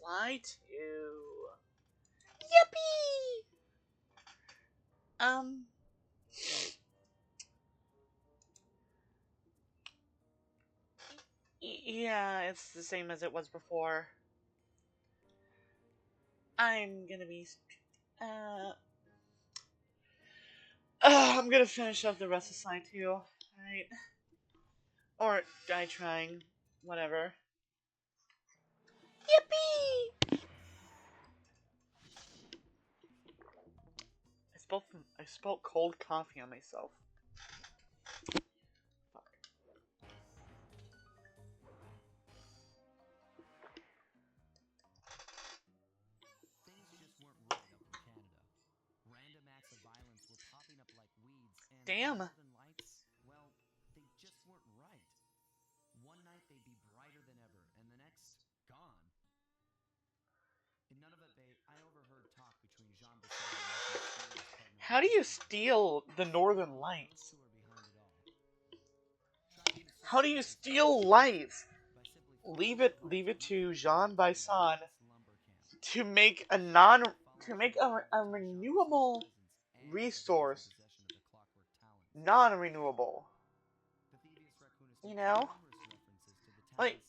fly to... Yippee! Yeah, it's the same as it was before. I'm gonna be... Uh... I'm gonna finish up the rest of Side 2, right? Or die trying. Whatever. Yippee! I spilled cold coffee on myself. Fuck. Things just weren't right up in Canada. Random acts of violence were popping up like weeds, and Damn. the Northern Lights, well, they just weren't right. One night they'd be brighter than ever, and the next, gone. In Nunavut Bay, I overheard talk between Jean Bessel and his mysterious partner. How do you steal the Northern Lights? How do you steal lights? Leave it to Jean Bison to make a renewable resource non-renewable. You know? Like,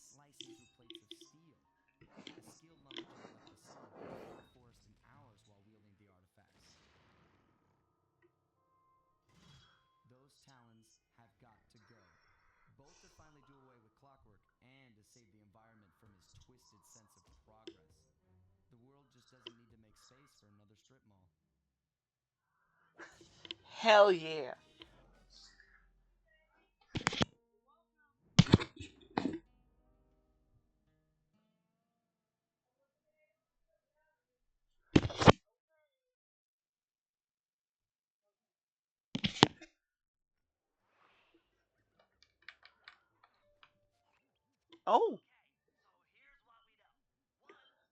Those talons have got to go. Both to finally do away with clockwork and to save the environment from his twisted sense of progress. The world just doesn't need to make space for another strip mall. hell yeah. Oh.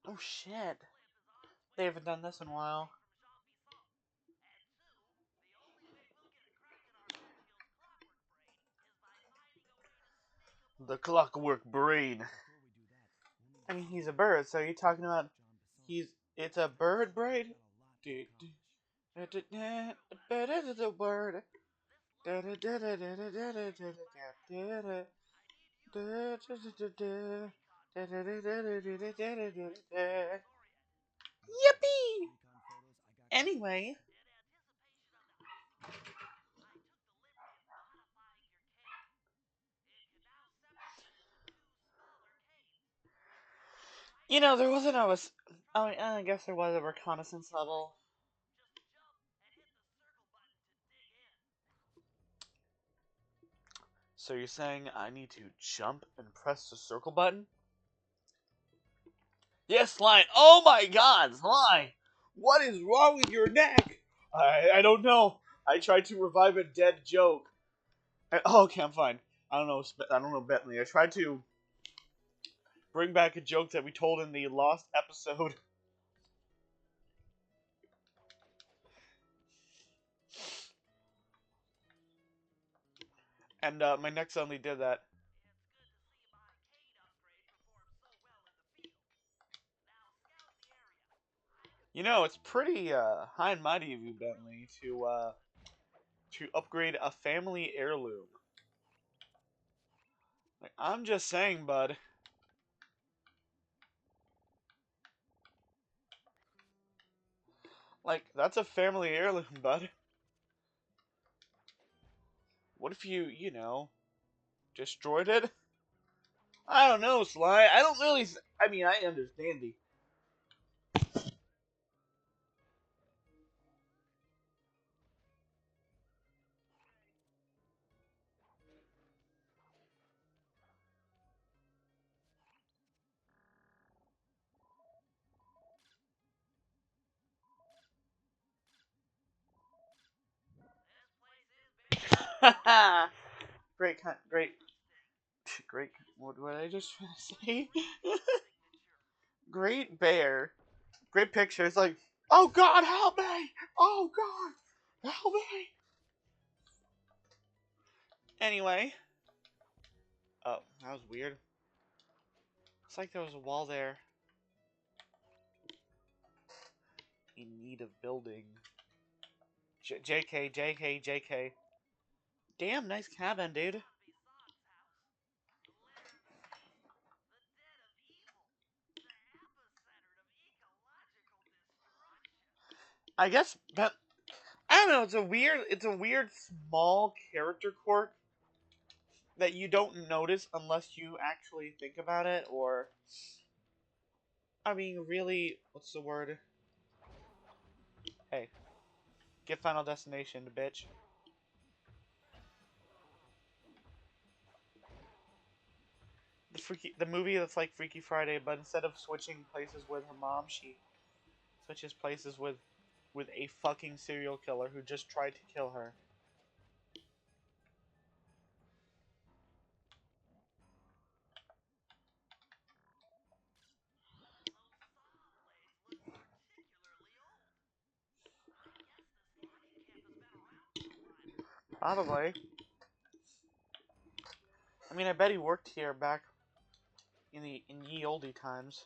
Oh shit. They haven't done this in a while. The Clockwork Brain. I mean, he's a bird, so you're talking about it's a bird braid? The word. Yippee! Anyway. You know, there wasn't always... I guess there was a reconnaissance level. So you're saying I need to jump and press the circle button? Yes, Sly. Oh my god, Sly! What is wrong with your neck? I don't know. I tried to revive a dead joke. Oh, okay, I'm fine. I don't know, Bentley. I tried to bring back a joke that we told in the lost episode. And my neck suddenly did that. You know, it's pretty high and mighty of you, Bentley, to upgrade a family heirloom. Like, I'm just saying, bud. Like, that's a family heirloom, bud. What if you know, destroyed it? I don't know, Sly. I don't really. I mean, I understand the. great, great, great. What did I just say? Great bear. Great picture. It's like, oh God, help me! Oh God, help me! Anyway. Oh, that was weird. It's like there was a wall there. in need of building. JK, JK, JK. Damn, nice cabin, dude. I guess that I don't know. It's a weird small character quirk that you don't notice unless you actually think about it, or I mean, really, what's the word? Hey, get Final Destination, bitch. The movie that's like Freaky Friday, but instead of switching places with her mom, she switches places with a fucking serial killer who just tried to kill her. Probably. I mean, I bet he worked here back in ye olde times.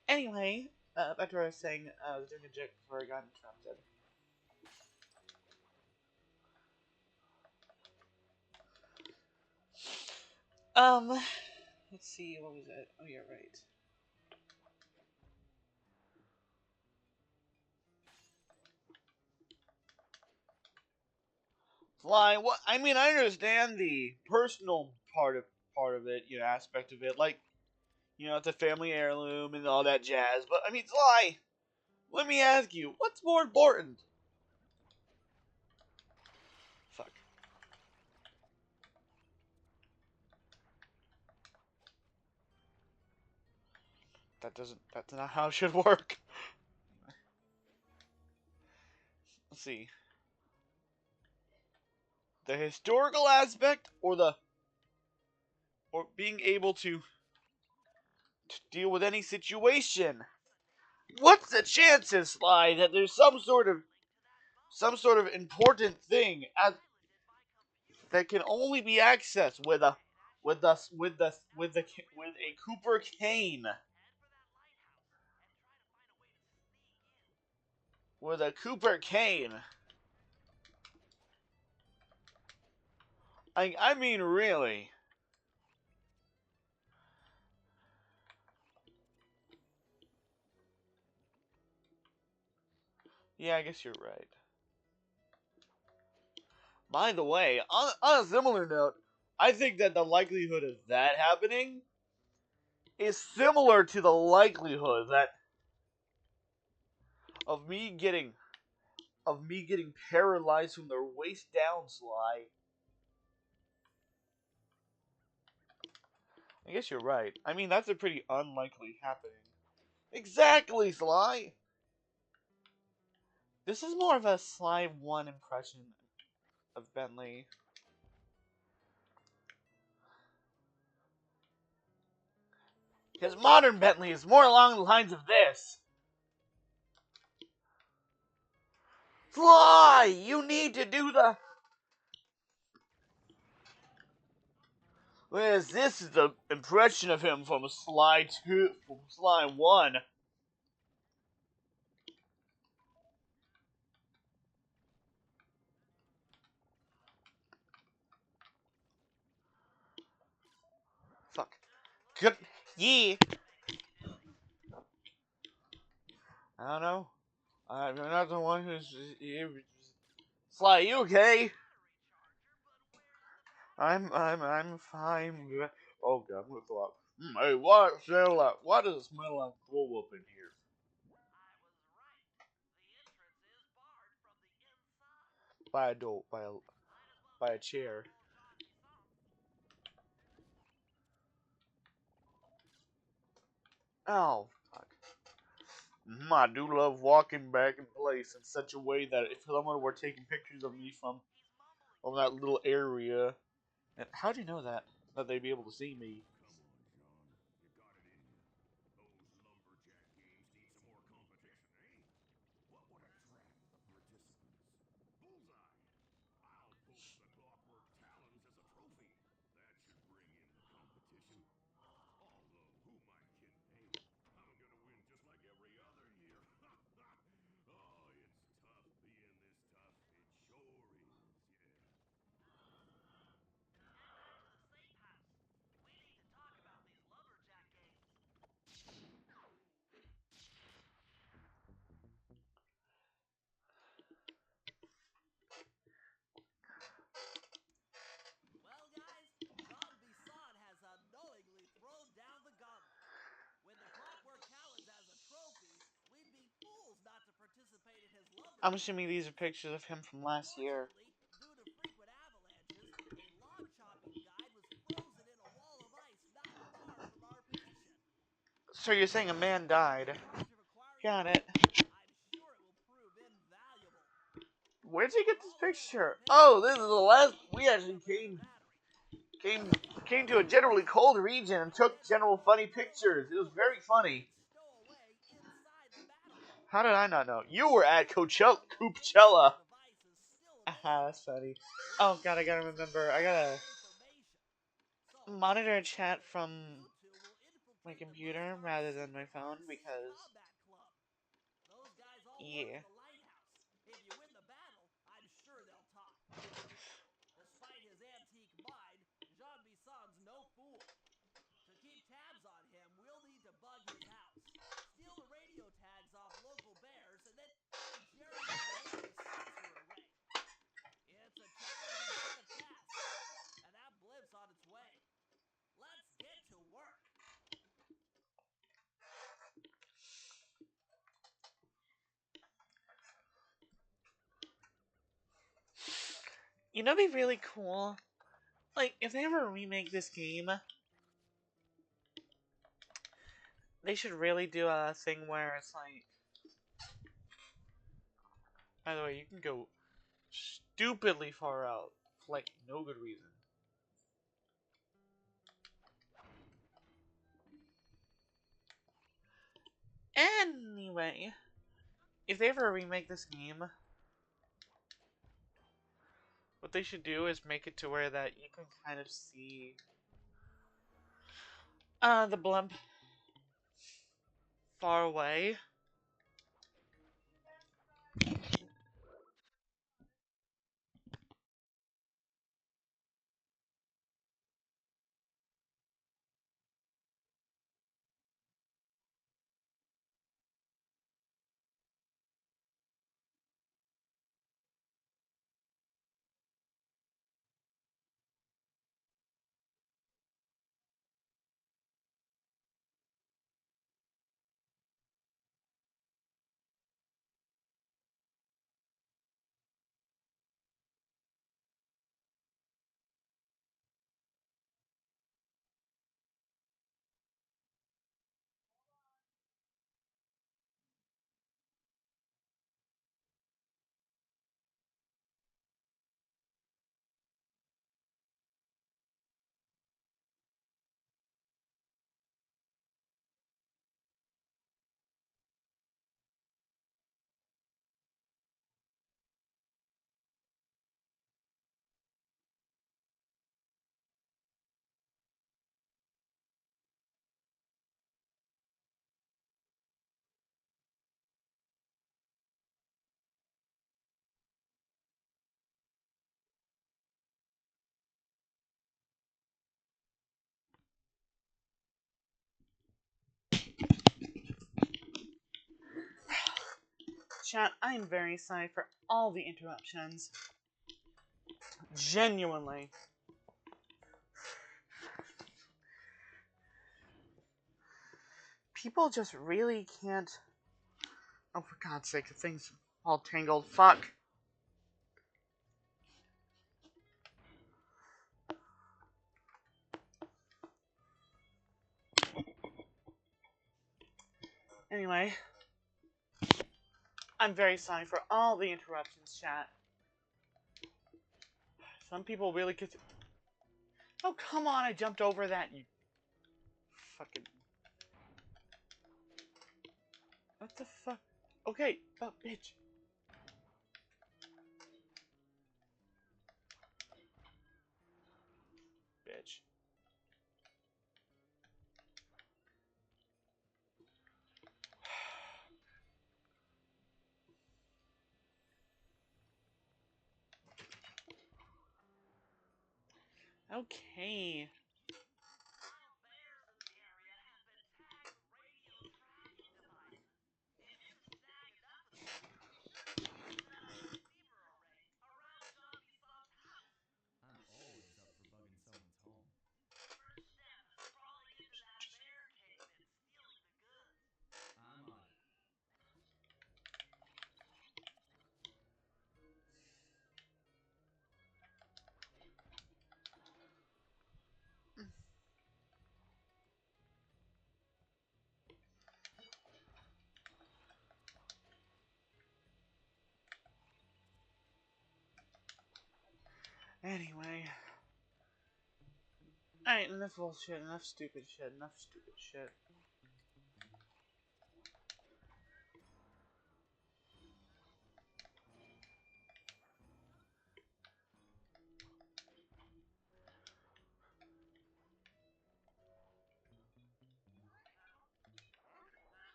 Anyway, back to what I was saying. I was doing a joke before I got interrupted. Let's see, what was it? Oh, yeah, right. Fly. What? I mean, I understand the personal part of it, aspect of it, like it's a family heirloom and all that jazz. But I mean, Sly, let me ask you, what's more important? Fuck. That's not how it should work. Let's see. The historical aspect or being able to deal with any situation. What's the chances, Sly, that there's some sort of important thing that can only be accessed with a Cooper Kane. With a Cooper Kane. I mean, really. Yeah, I guess you're right. By the way, on a similar note, I think that the likelihood of that happening is similar to the likelihood that of me getting paralyzed from the waist down, Sly. I guess you're right. I mean, that's a pretty unlikely happening. Exactly, Sly. This is more of a Sly 1 impression of Bentley. His modern Bentley is more along the lines of this. Sly, you need to do the... Whereas this is the impression of him from Sly 2, from Sly 1. Fuck. Good. Yeah. I don't know. I'm not the one who's... Sly, you okay? I'm fine. Oh god, I'm gonna throw up. Hey, why does it smell like throw up in here? By a door, by a chair. Oh, fuck. I do love walking back in place in such a way that if someone were taking pictures of me from that little area, and how do you know that they'd be able to see me? I'm assuming these are pictures of him from last year. Due to frequent avalanches, a log chopping guide was frozen in a wall of ice not far from our position. So you're saying a man died. Charge of acquiring Got the it. guide, I'm sure it will prove invaluable. Where'd you get this Oh, picture? hey, Oh, this is the last. We I'll actually replace the battery. came came to a generally cold region and took general funny pictures. It was very funny. Stow away inside the battery. How did I not know? You were at Coachella. The device is still Aha, invisible. that's funny. Oh god, I gotta remember. I gotta Information. So, monitor chat from you two will my infiltrate the computer BlizzCon rather than my Secret phone Sea because Combat Club. Those guys all work yeah. in the lighthouse. If you win the battle, I'm sure they'll talk. Despite his antique mind, Jean Bisson's no fool. To keep tabs on him, we'll need to bug his house, steal the radio tags off local bears, and then jerry rig his sensor array. It's a challenging set of tasks, and that blimp's on its way. Let's get to work. You know, it'd be really cool. Like, if they ever remake this game, they should really do a thing where it's like. By the way, you can go stupidly far out for like no good reason. Anyway, if they ever remake this game, what they should do is make it to where that you can kind of see the blimp far away. Chat, I am very sorry for all the interruptions. Genuinely. People just really can't. Oh, for God's sake, the thing's all tangled. Fuck. Anyway, I'm very sorry for all the interruptions, chat. Some people really get to... Oh, come on, I jumped over that, you fucking... What the fuck? Okay, oh, bitch. Bitch. Okay. I'm always up for bugging someone's home. I'm on it. Anyway. Alright, enough bullshit, enough stupid shit, enough stupid shit.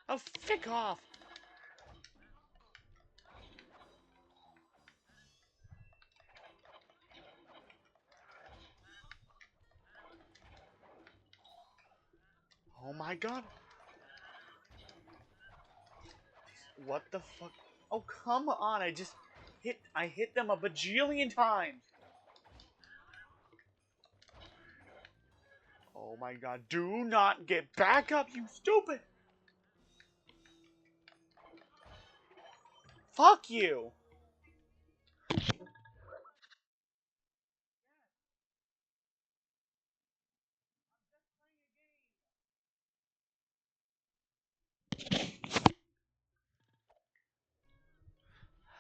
Oh, fick off! Oh my god! What the fuck? Oh, come on, I hit them a bajillion times! Oh my god, do not get back up, you stupid! Fuck you!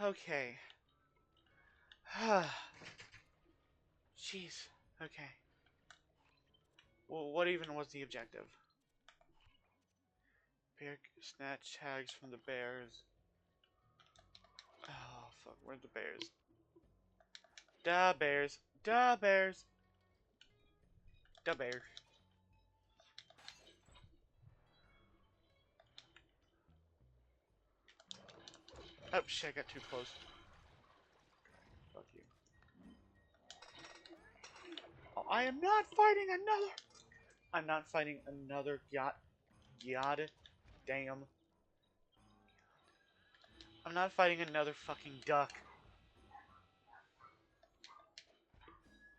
Okay. Jeez. Okay. Well, what even was the objective? Bear snatch tags from the bears. Oh, fuck. Where's the bears? Da bears. Da bears. Da bears. Oh, shit. I got too close. Fuck you. Oh, I am not fighting another. I'm not fighting another God damn. I'm not fighting another fucking duck.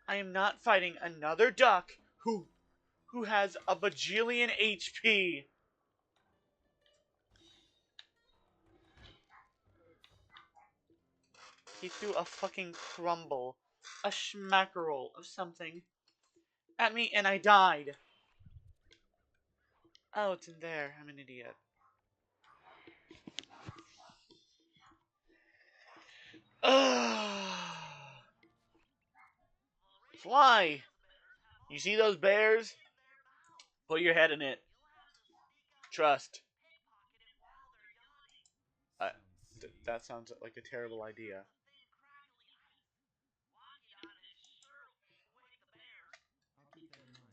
I am not fighting another duck who has a bajillion HP. He threw a fucking crumble, a schmackerel of something at me and I died. Oh, it's in there. I'm an idiot. Fly! You see those bears? Put your head in it. Trust. That sounds like a terrible idea.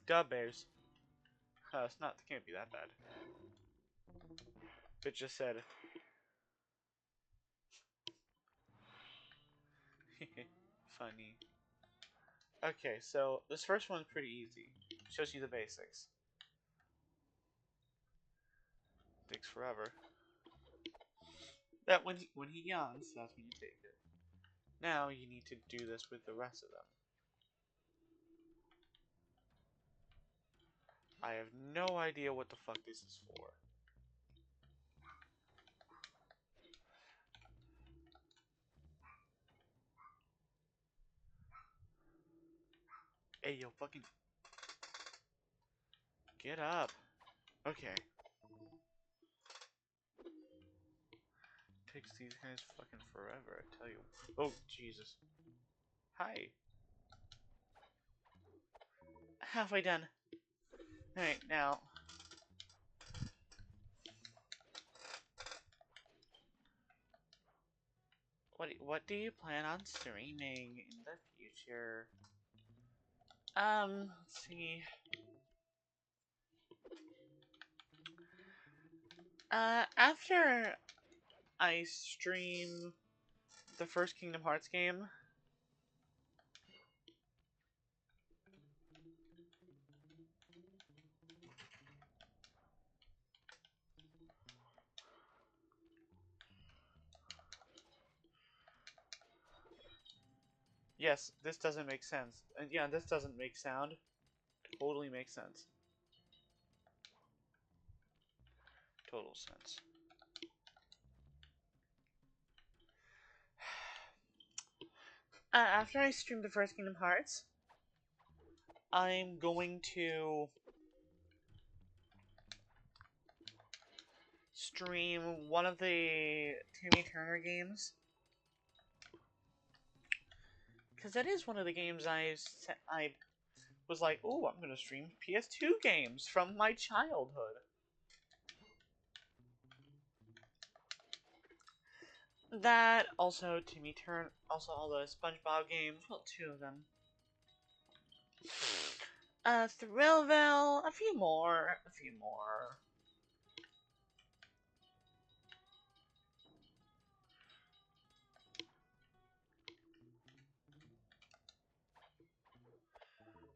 Duh, bears. It's not. It can't be that bad. It just said. Funny. Okay, so this first one's pretty easy. Shows you the basics. Takes forever. That when he yawns, that's when you take it. Now you need to do this with the rest of them. I have no idea what the fuck this is for. Hey, yo, fucking... Get up. Okay. Takes these guys fucking forever, I tell you. Oh, Jesus. Hi. Halfway done. Alright, now... What do you plan on streaming in the future? Let's see. After I stream the first Kingdom Hearts game, yes, this doesn't make sense. And yeah, this doesn't make sound. Totally makes sense. Total sense. After I stream the first Kingdom Hearts, I'm going to stream one of the Timmy Turner games. because that is one of the games I was like, oh, I'm gonna stream PS2 games from my childhood. That, also Timmy Turner, also all the SpongeBob games, well, 2 of them. Thrillville, a few more.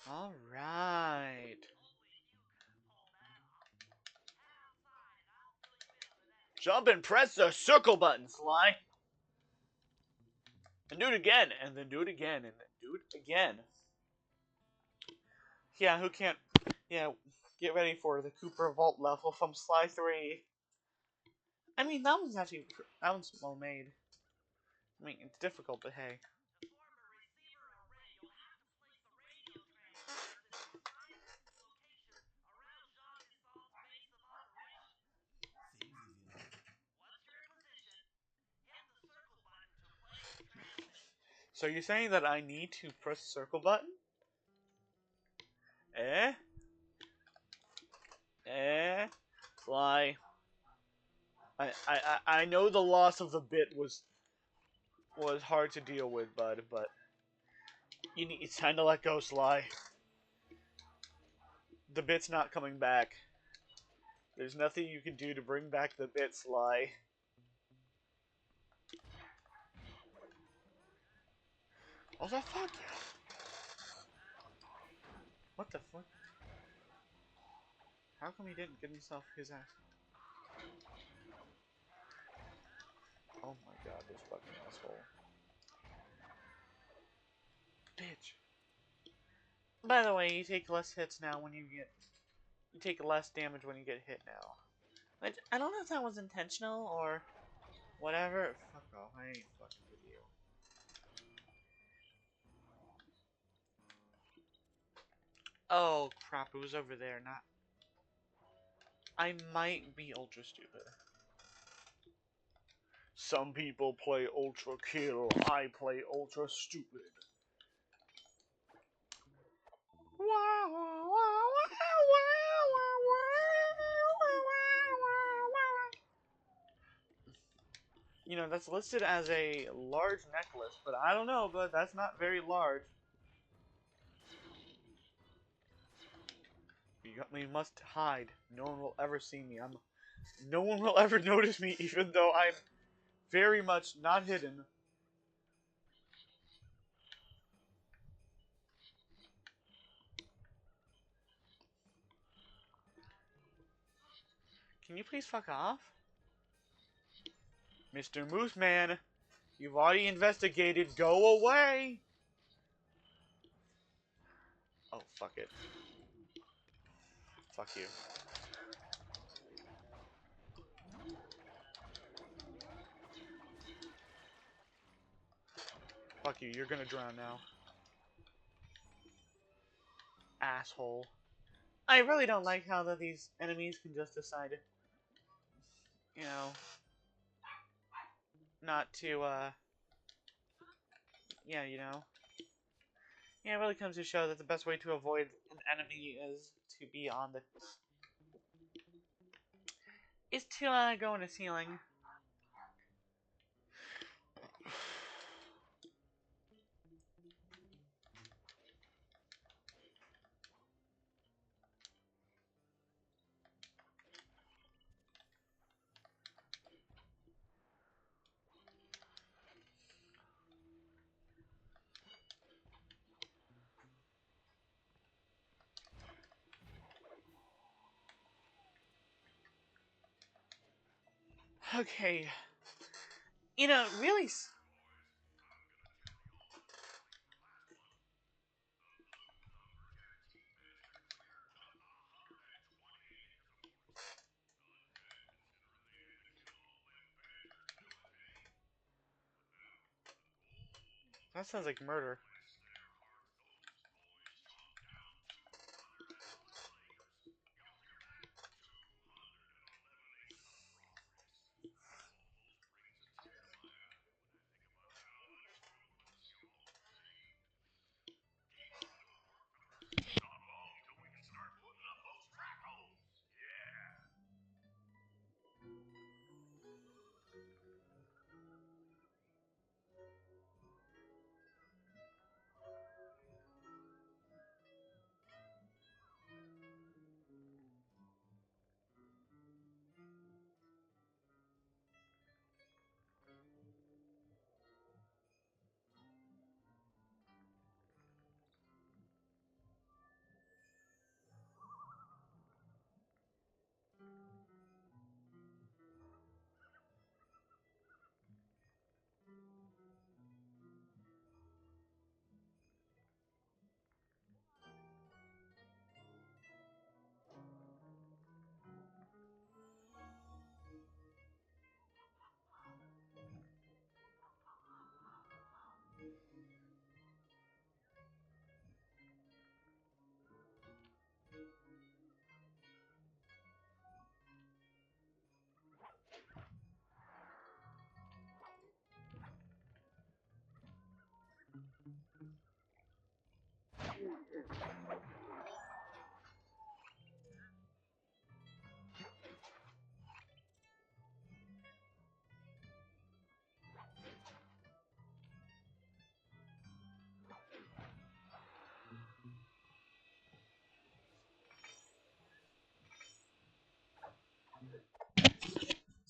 Alright. Jump and press the circle button, Sly. And do it again, and then do it again, and then do it again. Yeah, who can't... Yeah, get ready for the Cooper Vault level from Sly 3. I mean, that one's actually... That one's well made. I mean, it's difficult, but hey. So you're saying that I need to press the circle button? Eh? Eh? Sly. I know the loss of the bit was hard to deal with, bud, but it's time to let go, Sly. The bit's not coming back. There's nothing you can do to bring back the bit, Sly. Oh, the fuck? What the fuck? How come he didn't get himself his ass? Oh my god, this fucking asshole. Bitch. By the way, you take less hits now when you get... You take less damage when you get hit now. Which, I don't know if that was intentional or... Whatever. Fuck off, I ain't fucking with you. Oh crap, it was over there, not... I might be ultra stupid. Some people play ultra kill, I play ultra stupid. You know, that's listed as a large necklace, but I don't know, but that's not very large. We must hide. No one will ever see me. No one will ever notice me, even though I'm very much not hidden. Can you please fuck off? Mr. Mooseman, you've already investigated. Go away! Oh, fuck it. Fuck you. Fuck you, you're gonna drown now. Asshole. I really don't like how that these enemies can just decide, you know, not to, yeah, you know. Yeah, it really comes to show that the best way to avoid an enemy to be on the... is to, go in a ceiling. Okay. You know, really... That sounds like murder.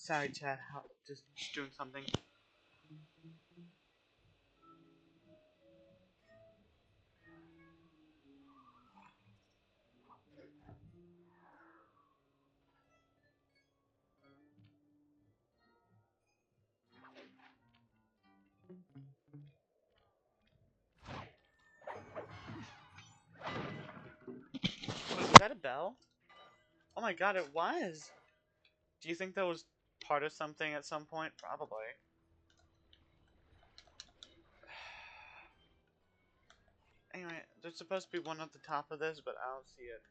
Sorry, chat. Just doing something. Was that a bell? Oh my god, it was! Do you think that was part of something at some point? Probably. Anyway, there's supposed to be one at the top of this, but I don't see it.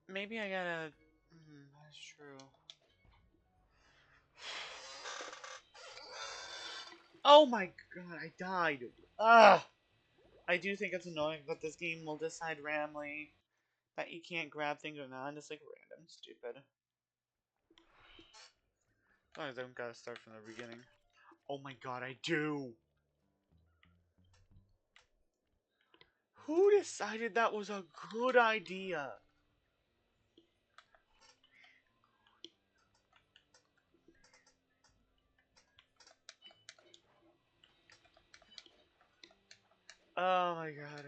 Maybe I gotta... that's true. Oh my god, I died! Ugh! I do think it's annoying that this game will decide randomly that you can't grab things or not. It's like random, stupid. Oh, I don't gotta start from the beginning. Oh my god, I do! Who decided that was a good idea? Oh my god.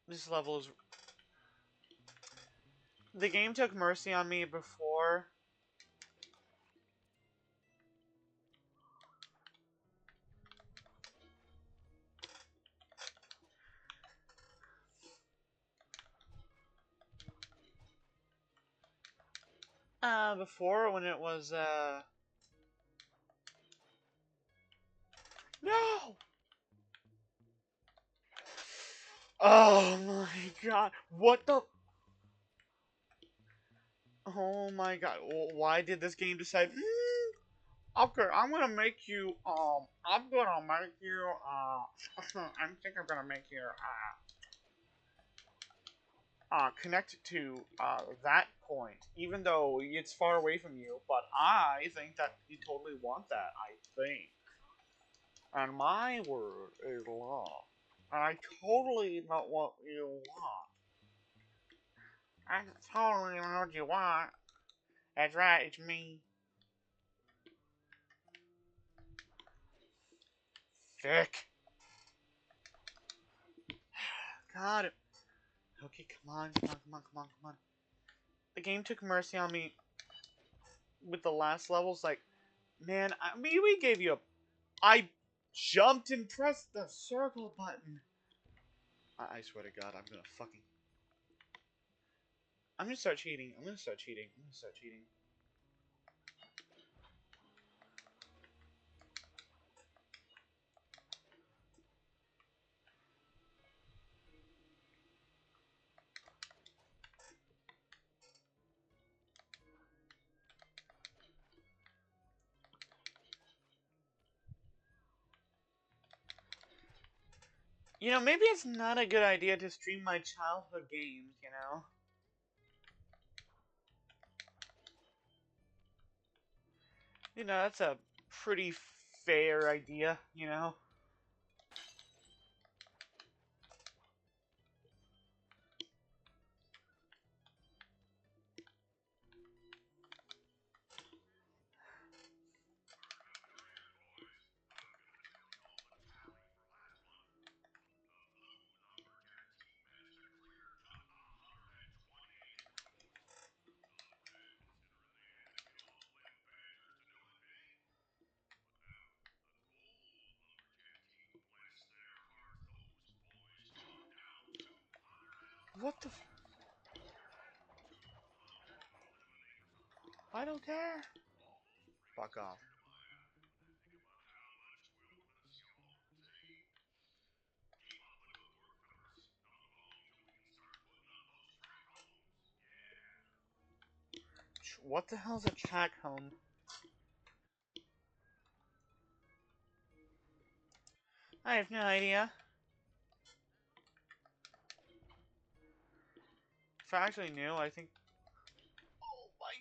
This level is... The game took mercy on me before. Before when it was, No! Oh my god. What the... Oh my god. Why did this game decide... Okay, I'm gonna make you, I think I'm gonna make you, connect to, that point, even though it's far away from you, but I think that you totally want that, I think. And my word is law. And I totally know what you want. I totally know what you want. That's right, it's me. Thick. God. Okay, come on. The game took mercy on me with the last levels. Like, man, we gave you a... I jumped and pressed the circle button. I swear to God, I'm gonna fucking... I'm gonna start cheating. You know, maybe it's not a good idea to stream my childhood games, you know? You know, that's a pretty fair idea, you know? What the I don't care. Fuck off. What the hell's a track home? I have no idea. If I actually knew, I think... Oh my...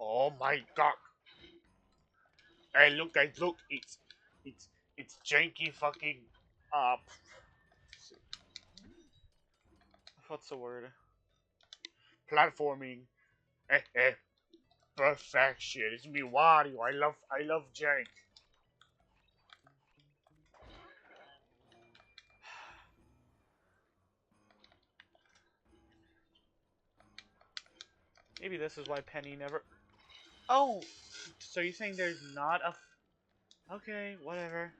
Oh my god. Hey, look, it's, it's janky fucking, uh, what's the word? Platforming. Perfection. It's me, Wario. I love jank. Maybe this is why Penny never. Oh, so you're saying there's not a. Okay, whatever.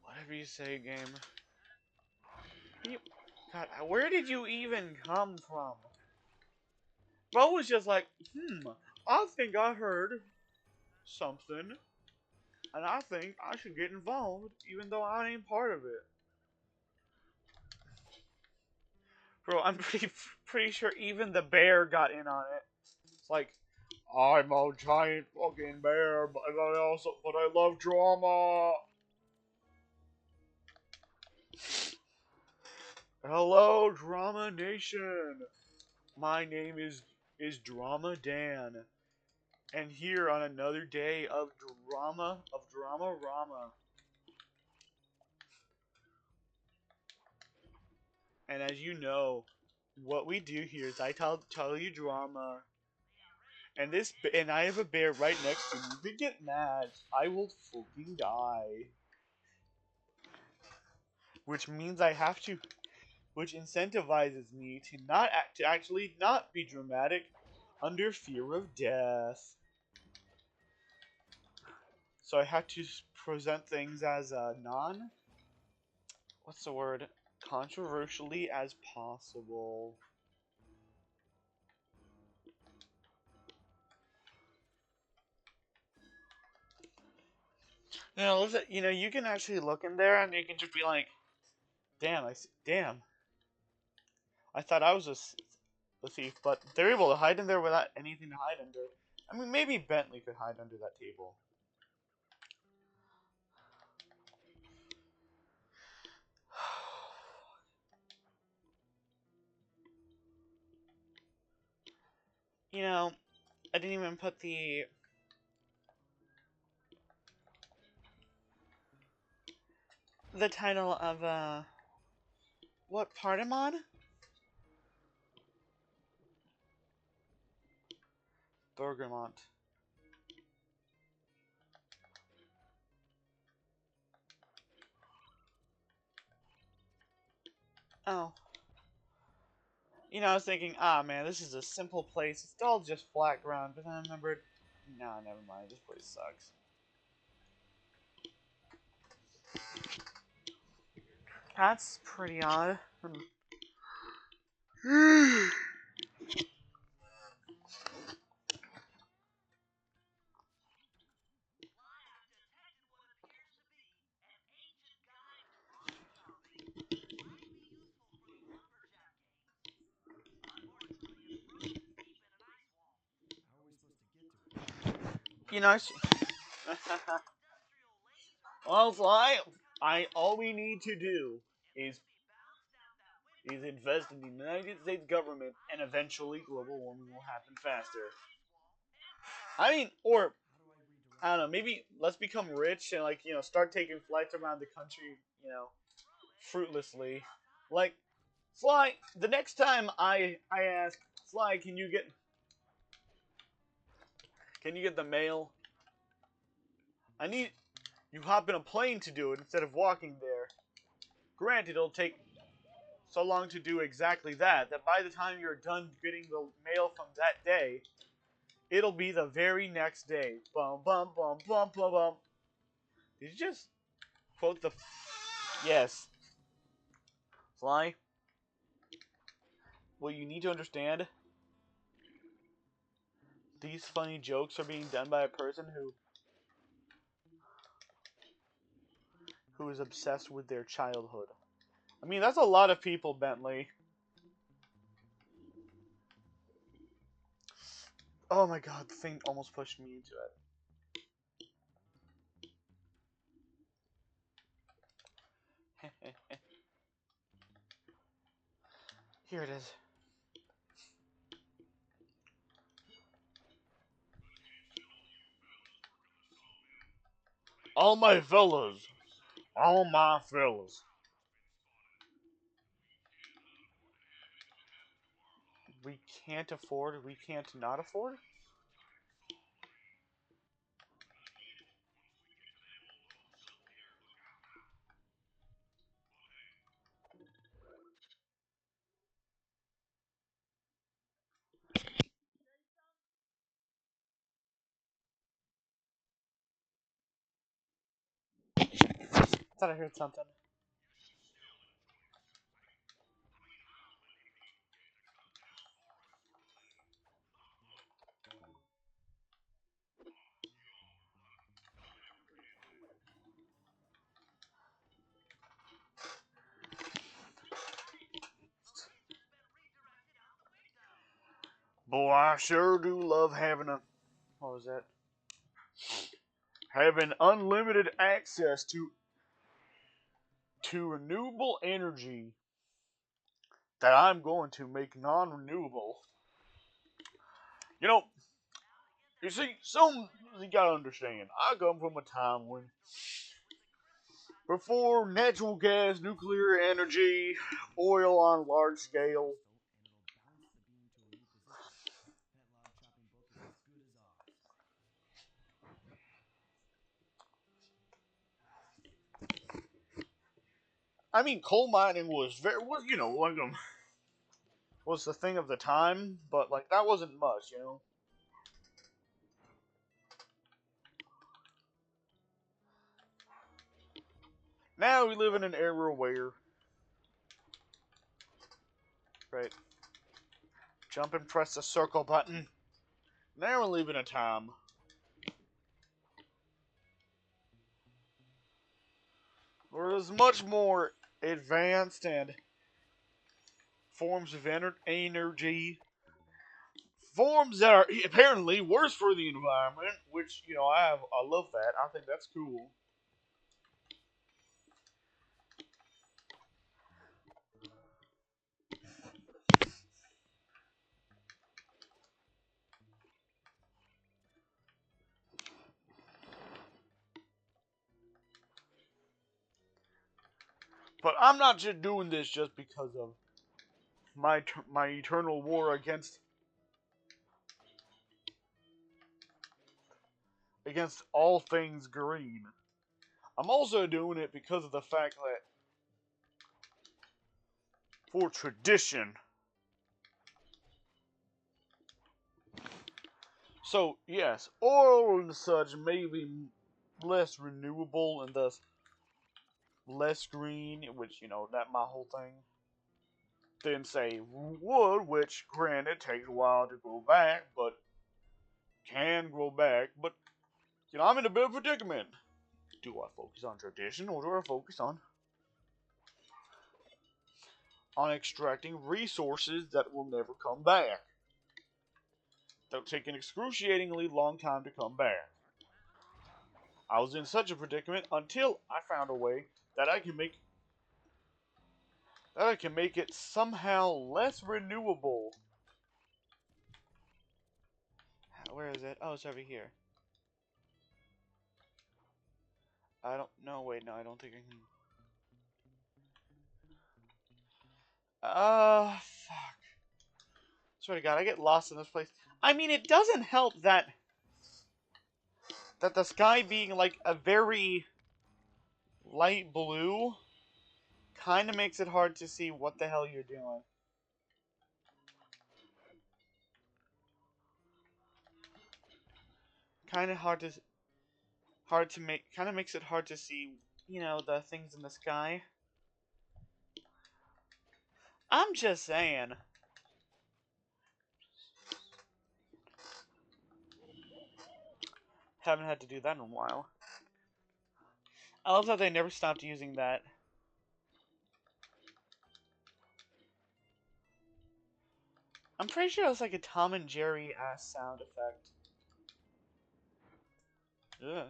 Whatever you say, game. You... God, where did you even come from? Bo was just like, I think I heard something, and I think I should get involved, even though I ain't part of it. Bro, I'm pretty sure even the bear got in on it. It's like, I'm a giant fucking bear, but I love drama. Hello, Drama Nation. My name is Drama Dan, and here on another day of drama rama. And as you know, what we do here is I tell you drama, and I have a bear right next to me. If you get mad, I will fucking die. Which means I have to, which incentivizes me to actually not be dramatic under fear of death. So I had to present things as what's the word, controversially as possible. You can actually look in there and you can just be like, damn, I thought I was a thief, but they're able to hide in there without anything to hide under. I mean, maybe Bentley could hide under that table. I didn't even put the title of what part I'm on? Bergamot. Oh. I was thinking, man, this is a simple place. It's all just flat ground. But then I remembered, nah, never mind. This place sucks. That's pretty odd. You know, well, all we need to do is invest in the United States government, and eventually global warming will happen faster. I mean, or I don't know, maybe let's become rich and start taking flights around the country, fruitlessly. Like, Sly, the next time I ask Sly, can you get the mail? I need you hop in a plane to do it instead of walking there. Granted, it'll take so long to do exactly that by the time you're done getting the mail from that day, it'll be the very next day. Bum bum bum bum bum bum. Did you just quote the? Yes. Sly. Well, you need to understand. These funny jokes are being done by a person who is obsessed with their childhood. I mean, that's a lot of people, Bentley. Oh my god, the thing almost pushed me into it. Here it is. All my fellas. All my fellas. We can't afford. We can't not afford? I thought I heard something. Boy, I sure do love having a. What was that? Having unlimited access to renewable energy that I'm going to make non-renewable. You know, you see, you gotta understand. I come from a time when, before natural gas, nuclear energy, oil on large scale, I mean, coal mining was like was the thing of the time, but like that wasn't much. Now we live in an era where, right, jump and press the circle button. Now we live in a time where there's much more advanced and forms of energy, forms that are apparently worse for the environment. Which I love that. I think that's cool. But I'm not just doing this just because of my eternal war against all things green. I'm also doing it because of the fact that, for tradition. So yes, oil and such may be less renewable and thus less green, which that my whole thing. Than say wood, which granted takes a while to grow back, but can grow back. But I'm in a bit of a predicament. Do I focus on tradition or do I focus on extracting resources that will never come back? That'll take an excruciatingly long time to come back. I was in such a predicament until I found a way that I can make it somehow less renewable. Where is it? Oh, it's over here. I don't know. Wait, no, I don't think I can. Fuck. Swear to God, I get lost in this place. I mean, it doesn't help that the sky being like a very light blue kind of makes it hard to see what the hell you're doing. Kind of hard to make. Kind of makes it hard to see, the things in the sky. I'm just saying. Haven't had to do that in a while. I love that they never stopped using that. I'm pretty sure it was like a Tom and Jerry ass sound effect. Ugh.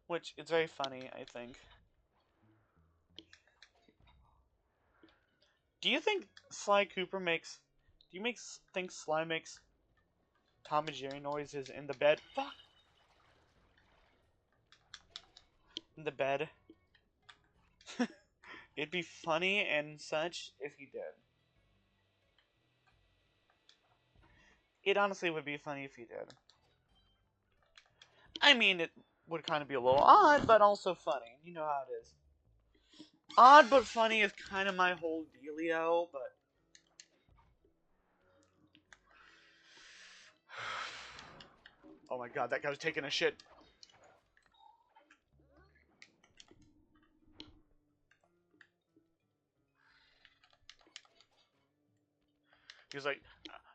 Which is very funny, I think. Do you think Sly Cooper makes? Do you think Sly makes Tom and Jerry noises in the bed? Fuck. in the bed. It'd be funny and such if he did. It honestly would be funny if he did. I mean, it would kind of be a little odd, but also funny. You know how it is. Odd but funny is kind of my whole dealio, but... Oh my god, that guy was taking a shit. He was like,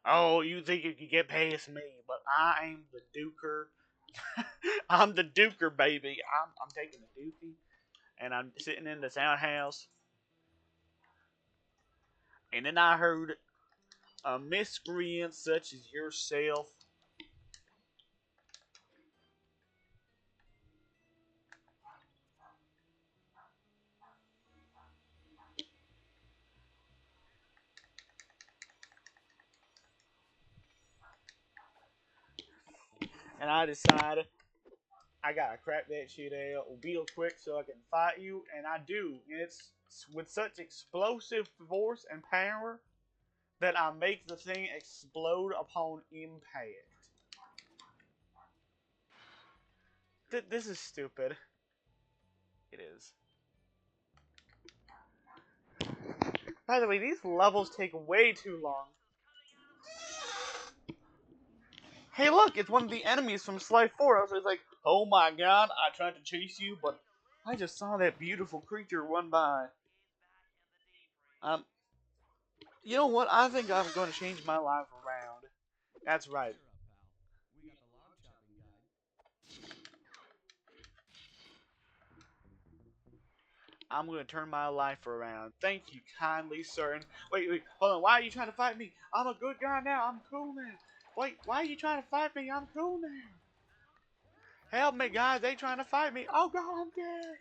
oh, you think you can get past me, but I am the duker. I'm the duker, baby. I'm taking the dookie, and I'm sitting in the sound house. And then I heard a miscreant such as yourself. And I decided I gotta crack that shit out real quick so I can fight you, and I do. And it's with such explosive force and power that I make the thing explode upon impact. This is stupid. It is. By the way, these levels take way too long. Hey, look, it's one of the enemies from Sly 4. I was like, oh my god, I tried to chase you, but I just saw that beautiful creature run by. Um, you know what? I think I'm going to change my life around. That's right. Cheer up, pal. We got the log chopping guide. I'm going to turn my life around. Thank you kindly, sir. And wait, hold on. Why are you trying to fight me? I'm a good guy now. I'm cool now. Wait, why are you trying to fight me? I'm cool now. Help me, guys. They trying to fight me. Oh, God, I'm dead.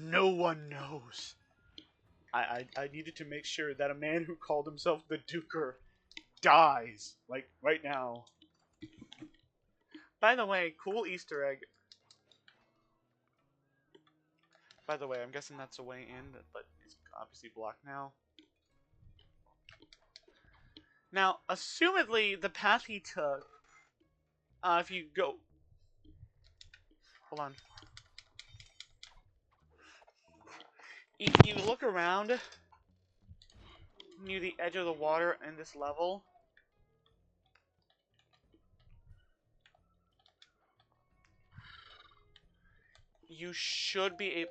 No one knows. I needed to make sure that a man who called himself the Duker dies. Like, right now. By the way, cool Easter egg. By the way, I'm guessing that's a way in, but it's obviously blocked now. Now, assumedly, the path he took, if you go... Hold on. If you look around near the edge of the water in this level, you should be able...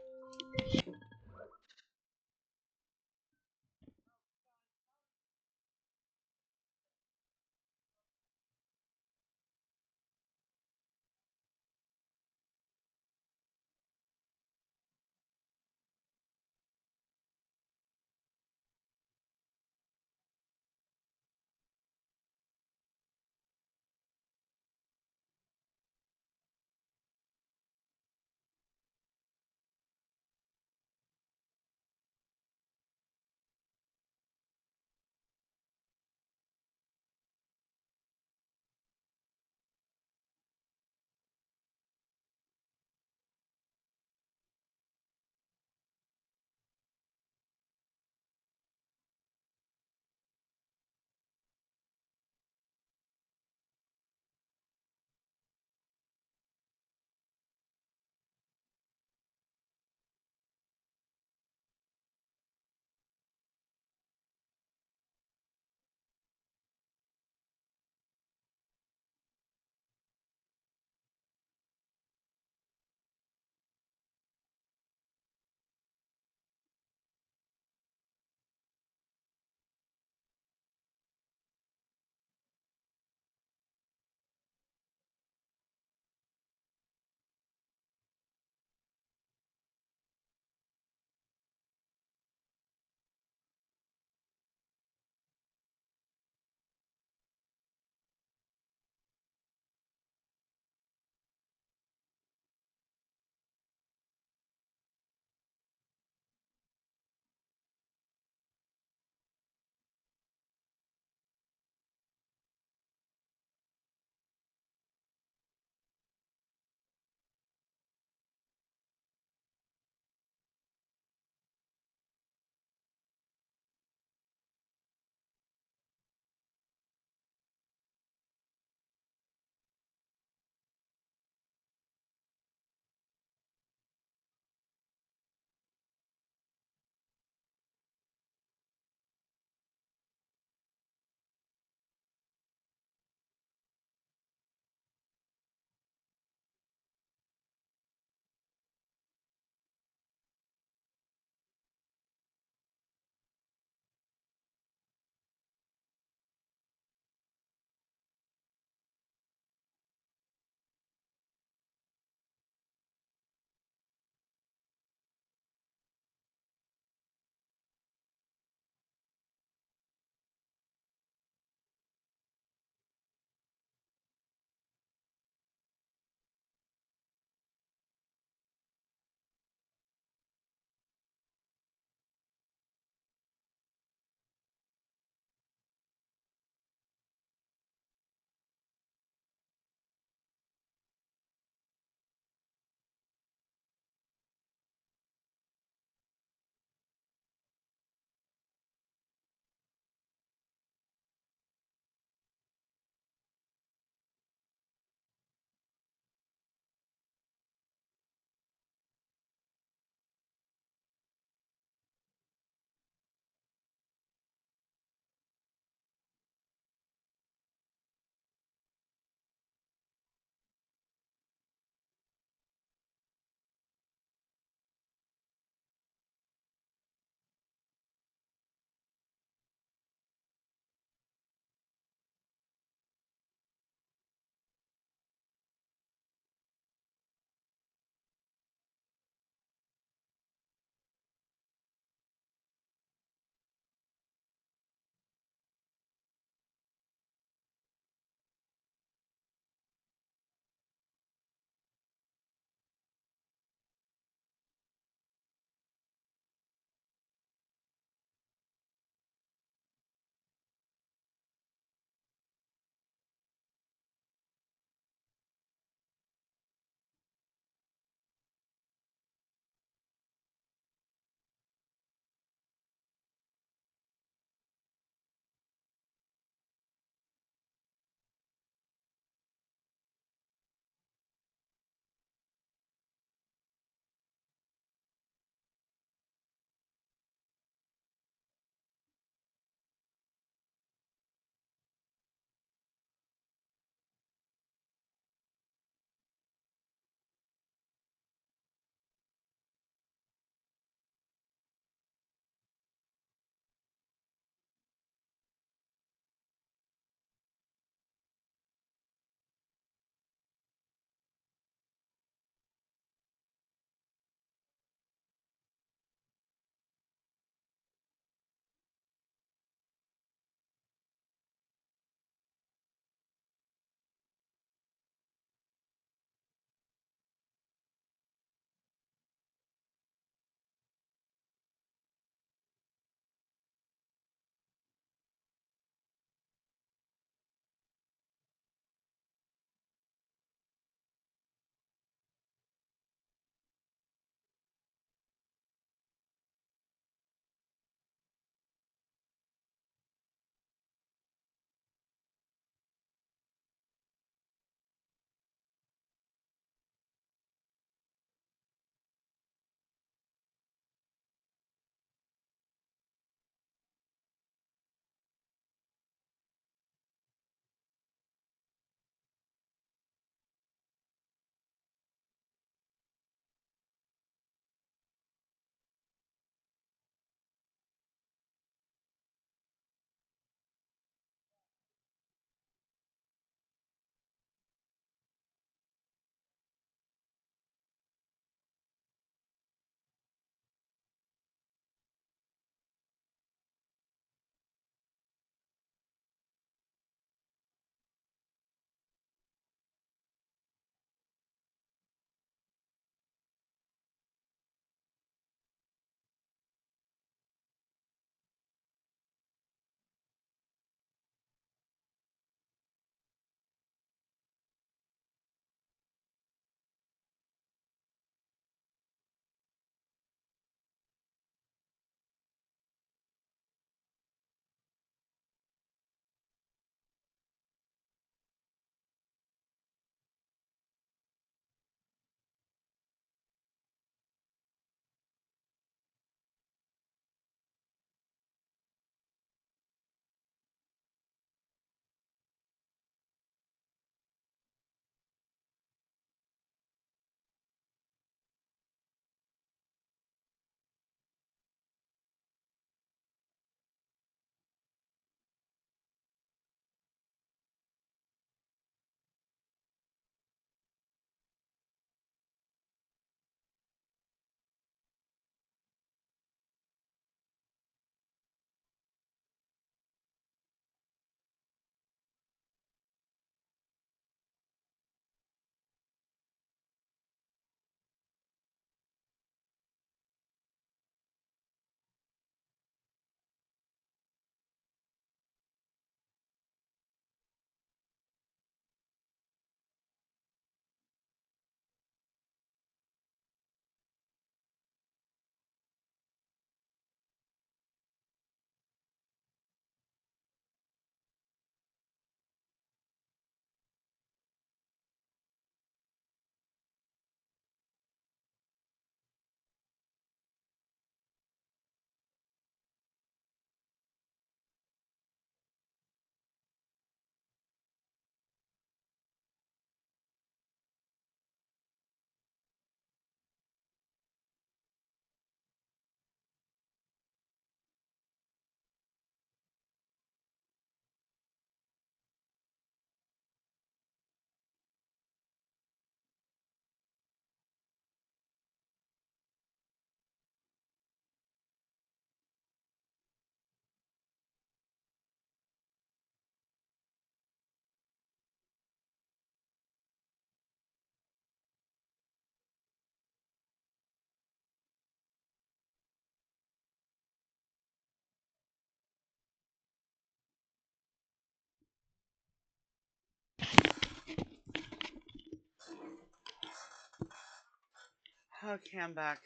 Okay, I'm back.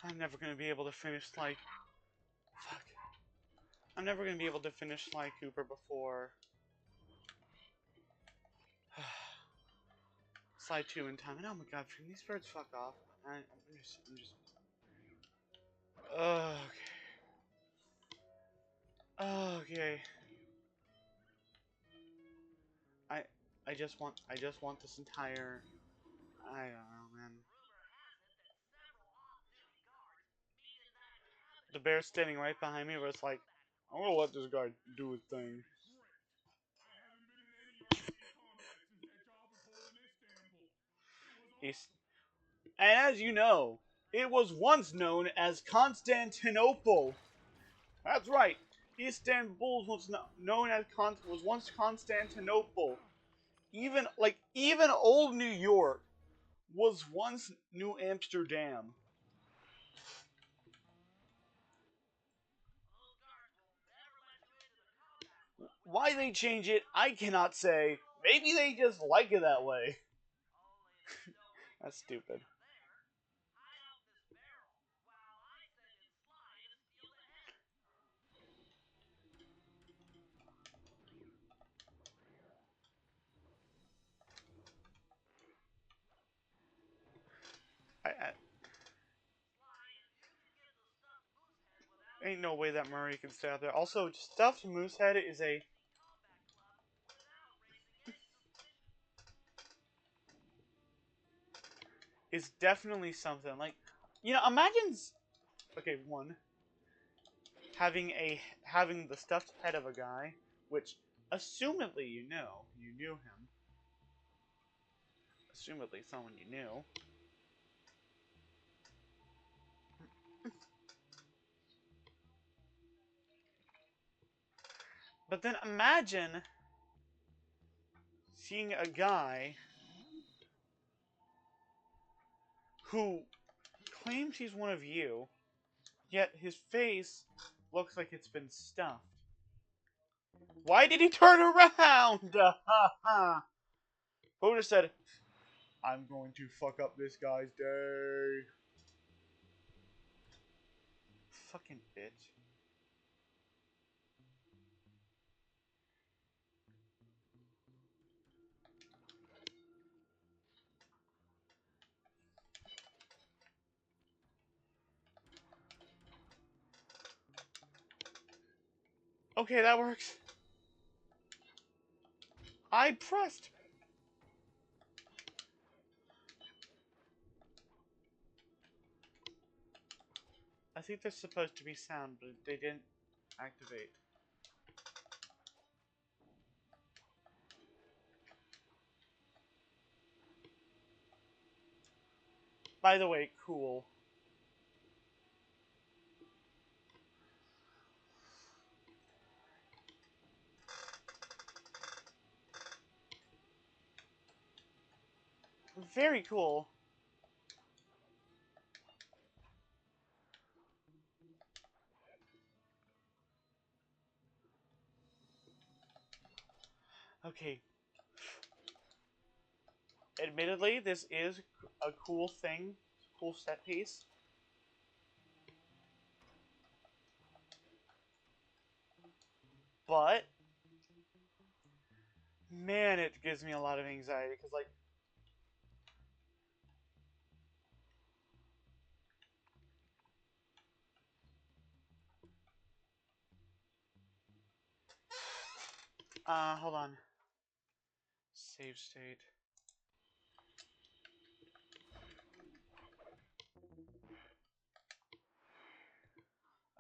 I'm never gonna be able to finish Sly. Fuck. I'm never gonna be able to finish Sly Cooper before Sly 2 in time. And oh my god, can these birds fuck off? I'm just. Okay. Okay. I I just want this entire. I don't know, man. The bear standing right behind me was like, I'm gonna let this guy do his thing. He's, and as you know, it was once known as Constantinople. That's right. Istanbul was known as was once Constantinople. Even old New York was once New Amsterdam. Why they change it, I cannot say. Maybe they just like it that way. That's stupid. I ain't no way that Murray can stay out there. Also, stuffed Moosehead is definitely something. Like, imagine. Okay, one having the stuffed head of a guy, which assumedly you knew him. Assumedly someone you knew. But then imagine seeing a guy who claims he's one of you, yet his face looks like it's been stuffed. Why did he turn around? Buddha said, I'm going to fuck up this guy's day. Fucking bitch. Okay, that works. I pressed. I think there's supposed to be sound, but they didn't activate. By the way, cool. Very cool. Okay. Admittedly, this is a cool thing. Cool set piece. But, man, it gives me a lot of anxiety. Because, like, hold on. Save state.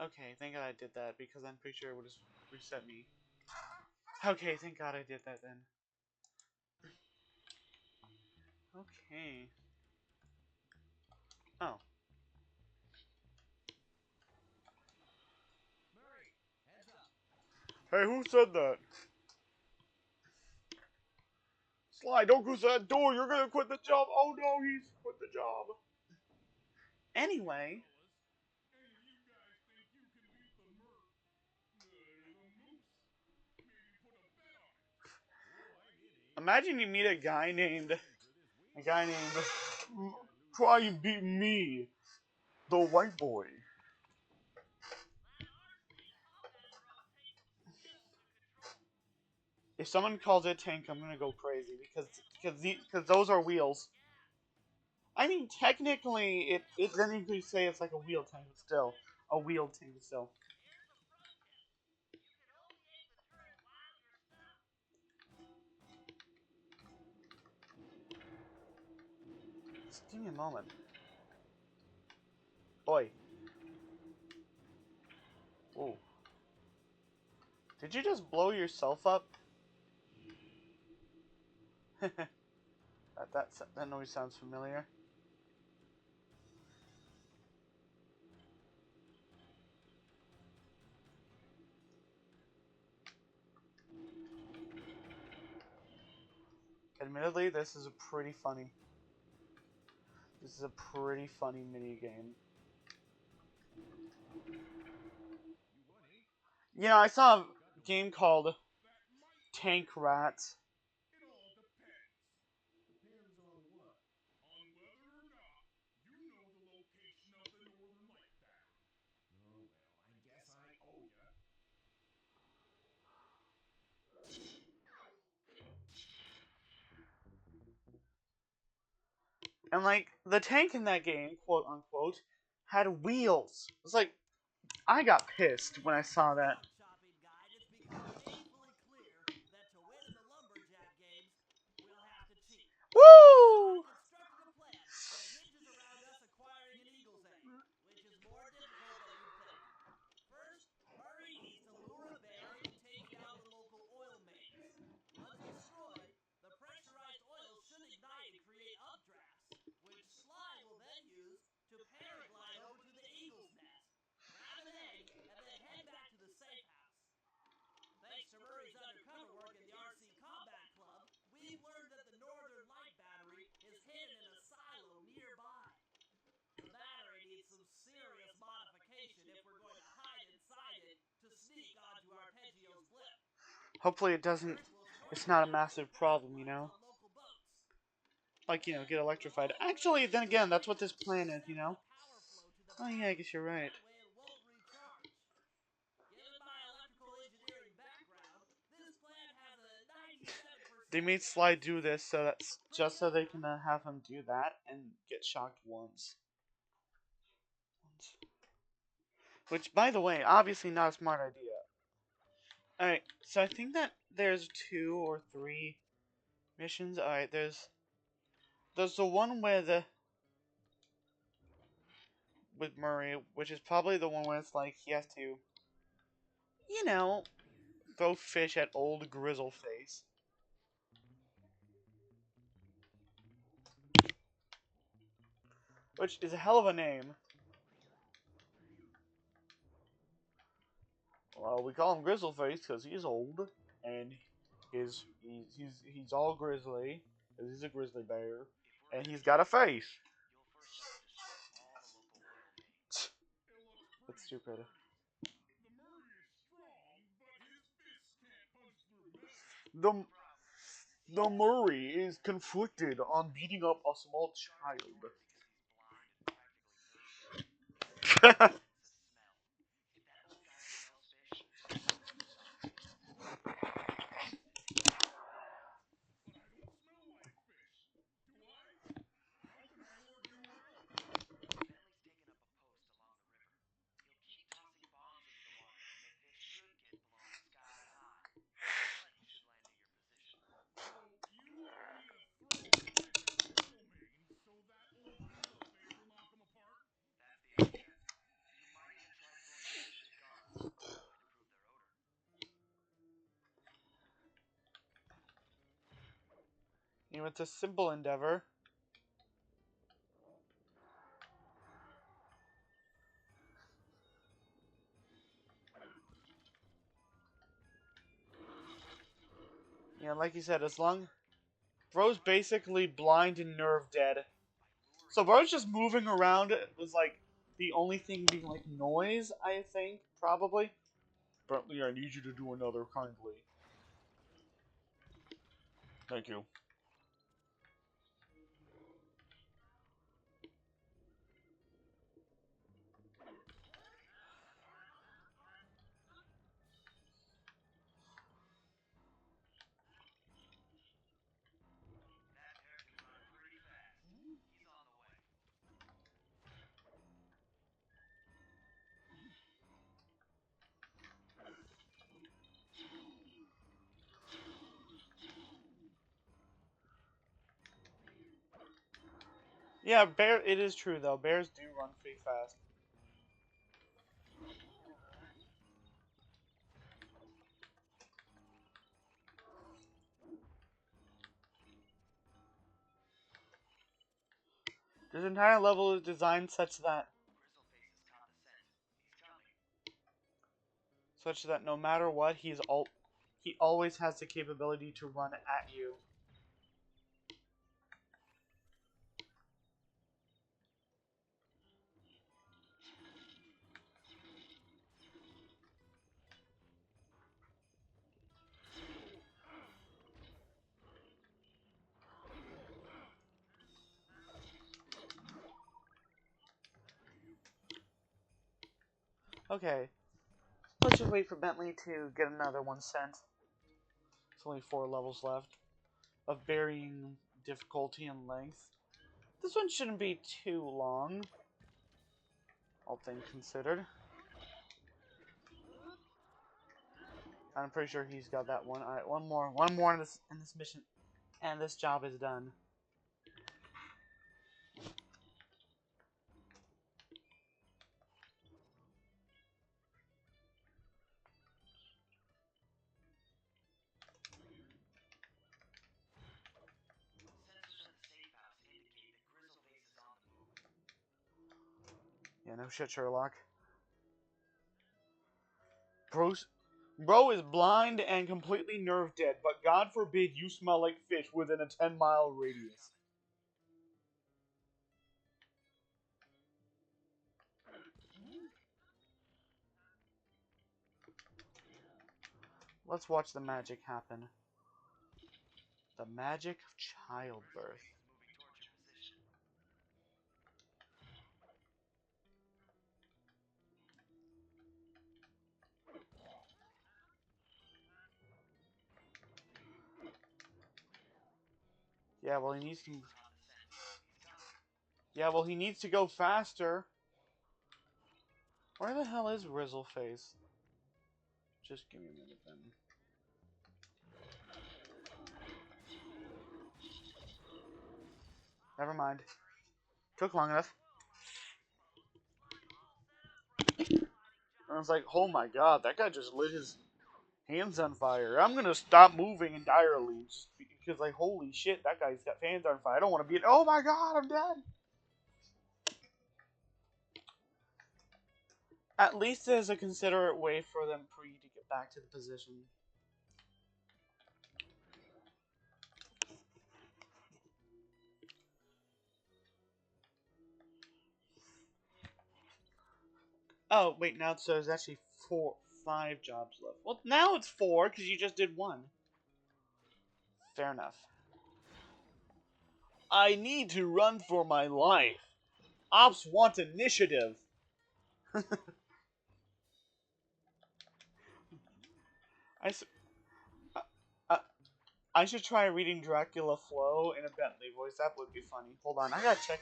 Okay, thank God I did that, because I'm pretty sure it would have reset me. Okay, thank God I did that then. Okay. Oh. Murray, heads up. Hey, who said that? Sly, don't close that door. You're gonna quit the job. Oh no, he's quit the job. Anyway. Imagine you meet a guy named Try and beat me, the white boy. If someone calls it a tank, I'm gonna go crazy because those are wheels. I mean, technically, it doesn't even say it's like a wheel tank, but still a wheel tank still. Just give me a moment. Boy. Ooh. Did you just blow yourself up? that noise sounds familiar. Admittedly, this is a pretty funny. This is a pretty funny mini game. You know, I saw a game called Tank Rats. And like the tank in that game, quote unquote, had wheels. It's like I got pissed when I saw that. Shopping guide, it's become painfully clear that to win in the lumberjack games, we'll have to cheat. Woo! I've constructed a plan that hinges around us acquiring an eagle's egg, which is more difficult than you'd think. First, Murray needs to lure a bear into taking down the local oil mains. Once destroyed, the pressurized oil should ignite and create updrafts, which Sly will then use to paraglide over to the eagle's nest, grab an egg, and then head back to the safe house. Thanks to Murray's undercover work in the RC Combat Club, we've learned that the Northern Light Battery is hidden in a silo nearby. The battery needs some serious modification if we're going to hide inside it to sneak onto Arpeggio's blip. Hopefully it doesn't. It's not a massive problem, you know. Like, you know, get electrified. Actually, then again, that's what this plan is, you know. Oh yeah, I guess you're right. They made Sly do this so that's just so they can have him do that and get shocked once. Which, by the way, obviously not a smart idea. Alright, so I think that there's 2 or 3 missions. Alright, there's the one with Murray, which is probably the one where it's like he has to, you know, throw fish at old Grizzleface. Which is a hell of a name. Well, we call him Grizzleface because he's old and he's all grizzly because he's a grizzly bear and he's got a face. That's stupid. The the Murray is conflicted on beating up a small child. You know, it's a simple endeavor. You know, like you said, as long Bro's basically blind and nerve dead. So Bro's just moving around was like the only thing being like noise, I think, probably. Bentley, I need you to do another kindly. Thank you. Yeah, it is true though. Bears do run pretty fast. This entire level is designed such that no matter what, he always has the capability to run at you. Okay, let's just wait for Bentley to get another one sent. There's only 4 levels left of varying difficulty and length. This one shouldn't be too long, all things considered. I'm pretty sure he's got that one. Alright, one more in this mission, and this job is done. Yeah, no shit, Sherlock. Bro is blind and completely nerve dead, but God forbid you smell like fish within a 10-mile radius. Let's watch the magic happen. The magic of childbirth. Yeah, well, he needs to... Yeah, well, he needs to go faster. Where the hell is Rizzleface? Just give me a minute then. Never mind. Took long enough. I was like, oh my god, that guy just lit his hands on fire. I'm gonna stop moving entirely. Just because, like, holy shit, that guy's got hands on fire. I don't want to be... Oh my god, I'm dead! At least there's a considerate way for them for you to get back to the position. Oh, wait, now so there's actually 5 jobs left. Well, now it's 4, because you just did 1. Fair enough. I need to run for my life. Ops want initiative. I, I should try reading Dracula Flow in a Bentley voice. That would be funny. Hold on, I gotta check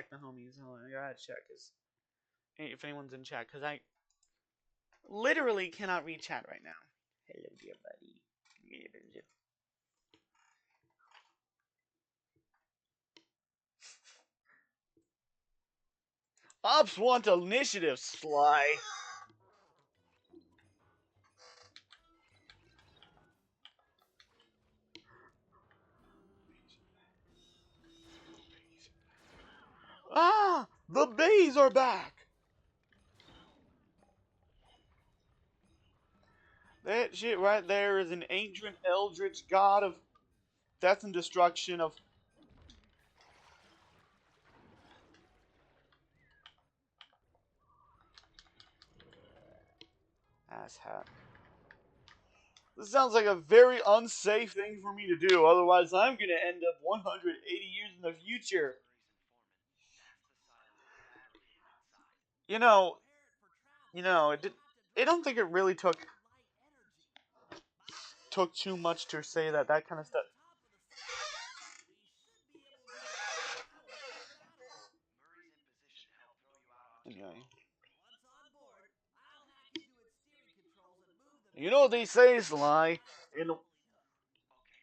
the homies. Hold on, I gotta check if anyone's in chat, because I literally cannot read chat right now. Hello, dear buddy. Ops want initiative, Sly. Ah, the bees are back. That shit right there is an ancient eldritch god of death and destruction of... Asshat. This sounds like a very unsafe thing for me to do, otherwise I'm gonna end up 180 years in the future. You know, I don't think it really took too much to say that kind of stuff. Anyway. You know what they say, Sly?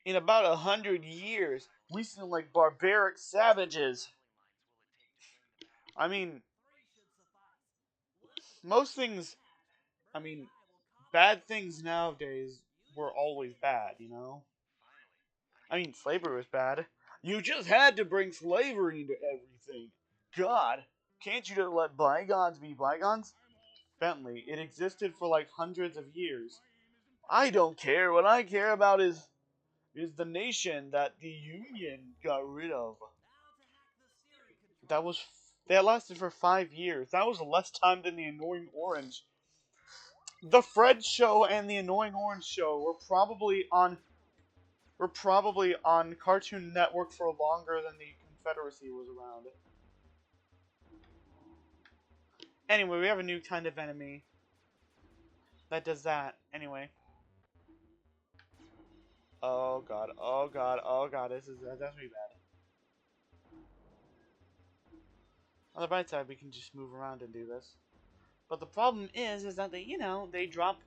In about 100 years, we seem like barbaric savages. I mean, most things, I mean, bad things nowadays were always bad, you know? I mean, slavery was bad. You just had to bring slavery into everything. God, can't you just let bygones be bygones? Bentley, it existed for like hundreds of years. I don't care. What I care about is the nation that the Union got rid of. That was that lasted for 5 years. That was less time than the Annoying Orange. The Fred Show and the Annoying Orange Show were probably on Cartoon Network for longer than the Confederacy was around. Anyway, we have a new kind of enemy that does that. Anyway. Oh god, oh god, oh god, that's gonna be bad. On the bright side, we can just move around and do this. But the problem is that they drop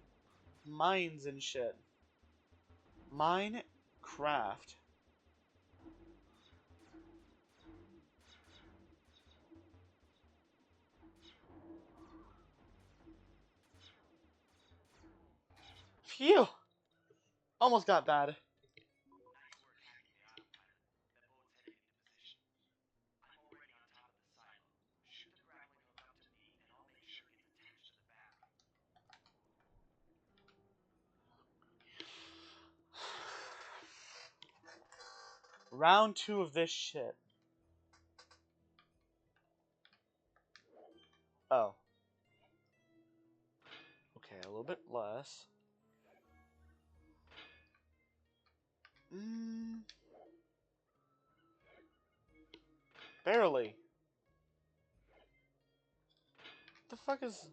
mines and shit. Minecraft. Phew! Almost got bad. Round 2 of this shit. Oh. Okay, a little bit less. Barely. What the fuck is...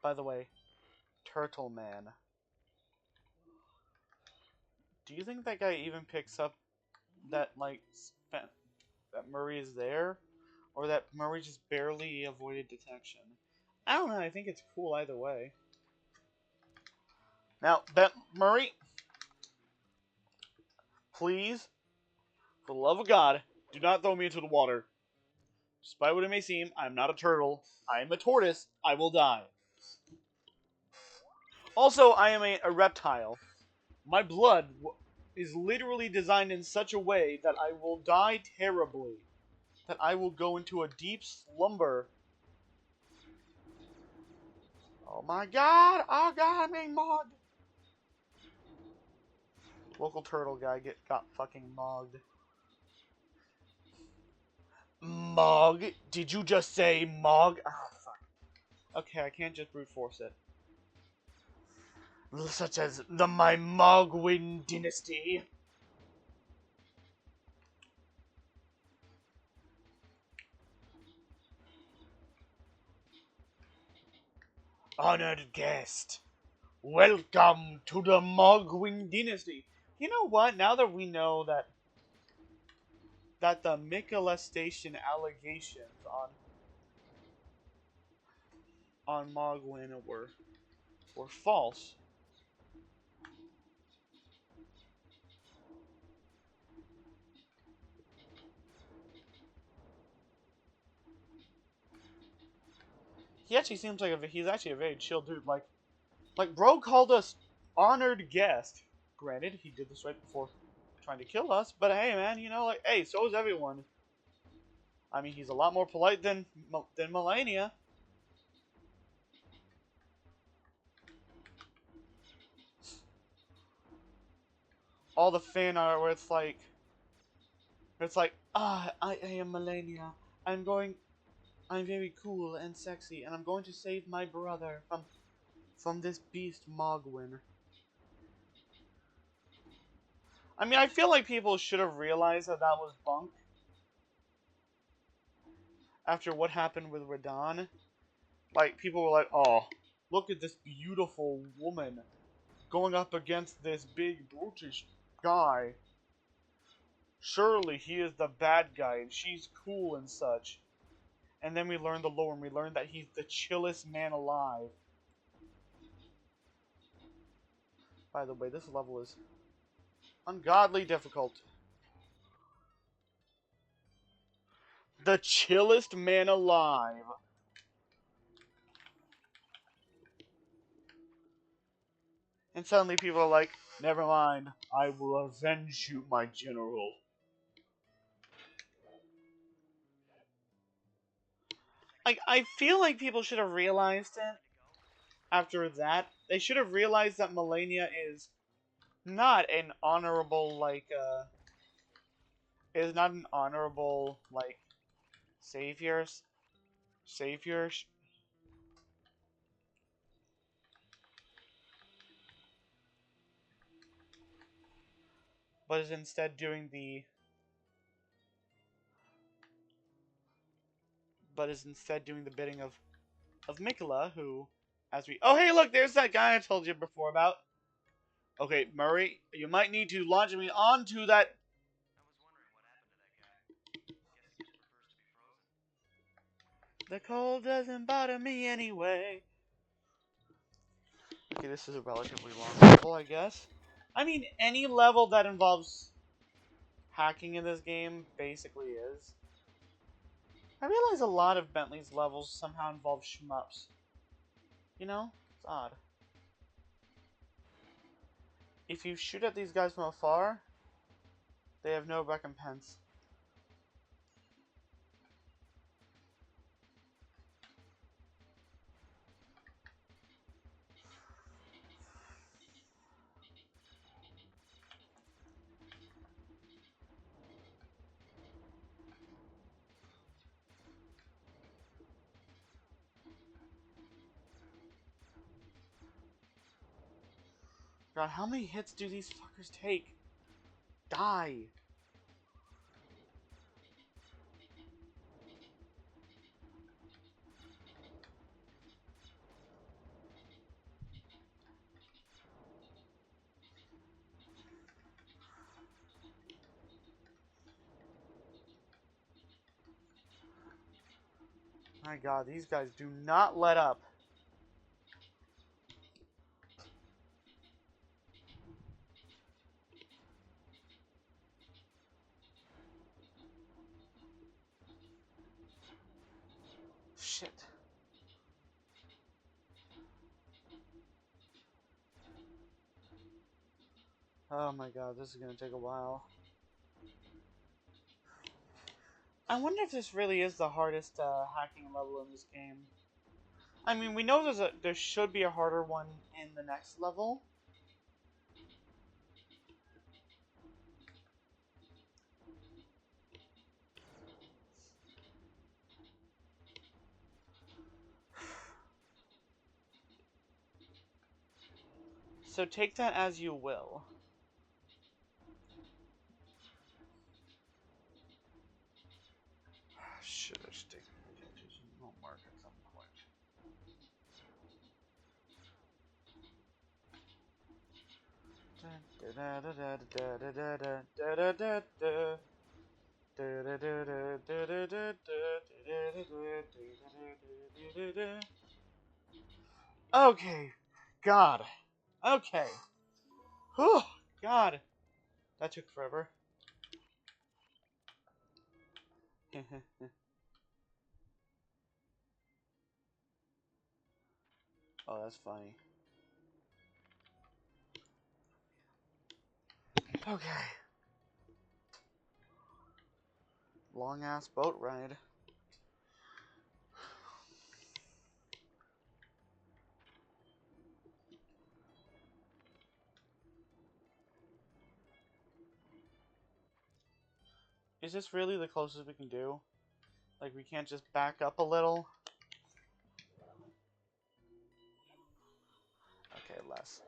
By the way, Turtle Man. Do you think that guy even picks up that, like, that Murray is there? Or that Murray just barely avoided detection? I don't know, I think it's cool either way. Now, Murray, please, for the love of God, do not throw me into the water. Despite what it may seem, I am not a turtle. I am a tortoise. I will die. Also, I am a reptile. My blood is literally designed in such a way that I will die terribly. That I will go into a deep slumber. Oh my god! Oh god, I'm being mogged! Local turtle guy got fucking mogged. Mog? Did you just say mog? Oh, fuck. Okay, I can't just brute force it. Such as my Mogwin dynasty. Honored guest, welcome to the Mogwin dynasty. You know what? Now that we know that the molestation allegations on Mogwin were false. He actually seems like he's actually a very chill dude. Like bro called us honored guest. Granted, he did this right before trying to kill us, but hey, man, like, hey, so is everyone. I mean, he's a lot more polite than Melania. All the fan art where it's like, I am Melania. I'm very cool and sexy, and I'm going to save my brother from this beast Mogwin. I mean, I feel like people should have realized that was bunk. After what happened with Radahn. Like, people were like, oh, look at this beautiful woman going up against this big brutish guy. Surely he is the bad guy and she's cool and such. And then we learn the lore and we learn that he's the chillest man alive. By the way, this level is ungodly difficult. The chillest man alive. And suddenly people are like, never mind, I will avenge you, my general. I feel like people should have realized it after that. They should have realized that Malenia is not an honorable, is not an honorable, savior. Savior. But is instead doing the bidding of Mikola, who, as we... Oh, hey, look, there's that guy I told you before about. Okay, Murray, you might need to launch me onto that... The cold doesn't bother me anyway. Okay, this is a relatively long level, I guess. I mean, any level that involves hacking in this game basically is. I realize a lot of Bentley's levels somehow involve shmups. You know? It's odd. If you shoot at these guys from afar, they have no recompense. God, how many hits do these fuckers take? Die! My god, these guys do not let up. Shit. Oh my god, this is gonna take a while. I wonder if this really is the hardest hacking level in this game. I mean, we know there should be a harder one in the next level. So take that as you will. Shit, I should take homework at some point. Okay. God. Okay. Whew. God. That took forever. Oh, that's funny. Okay. Long ass boat ride. Is this really the closest we can do? Like, we can't just back up a little? Okay, less.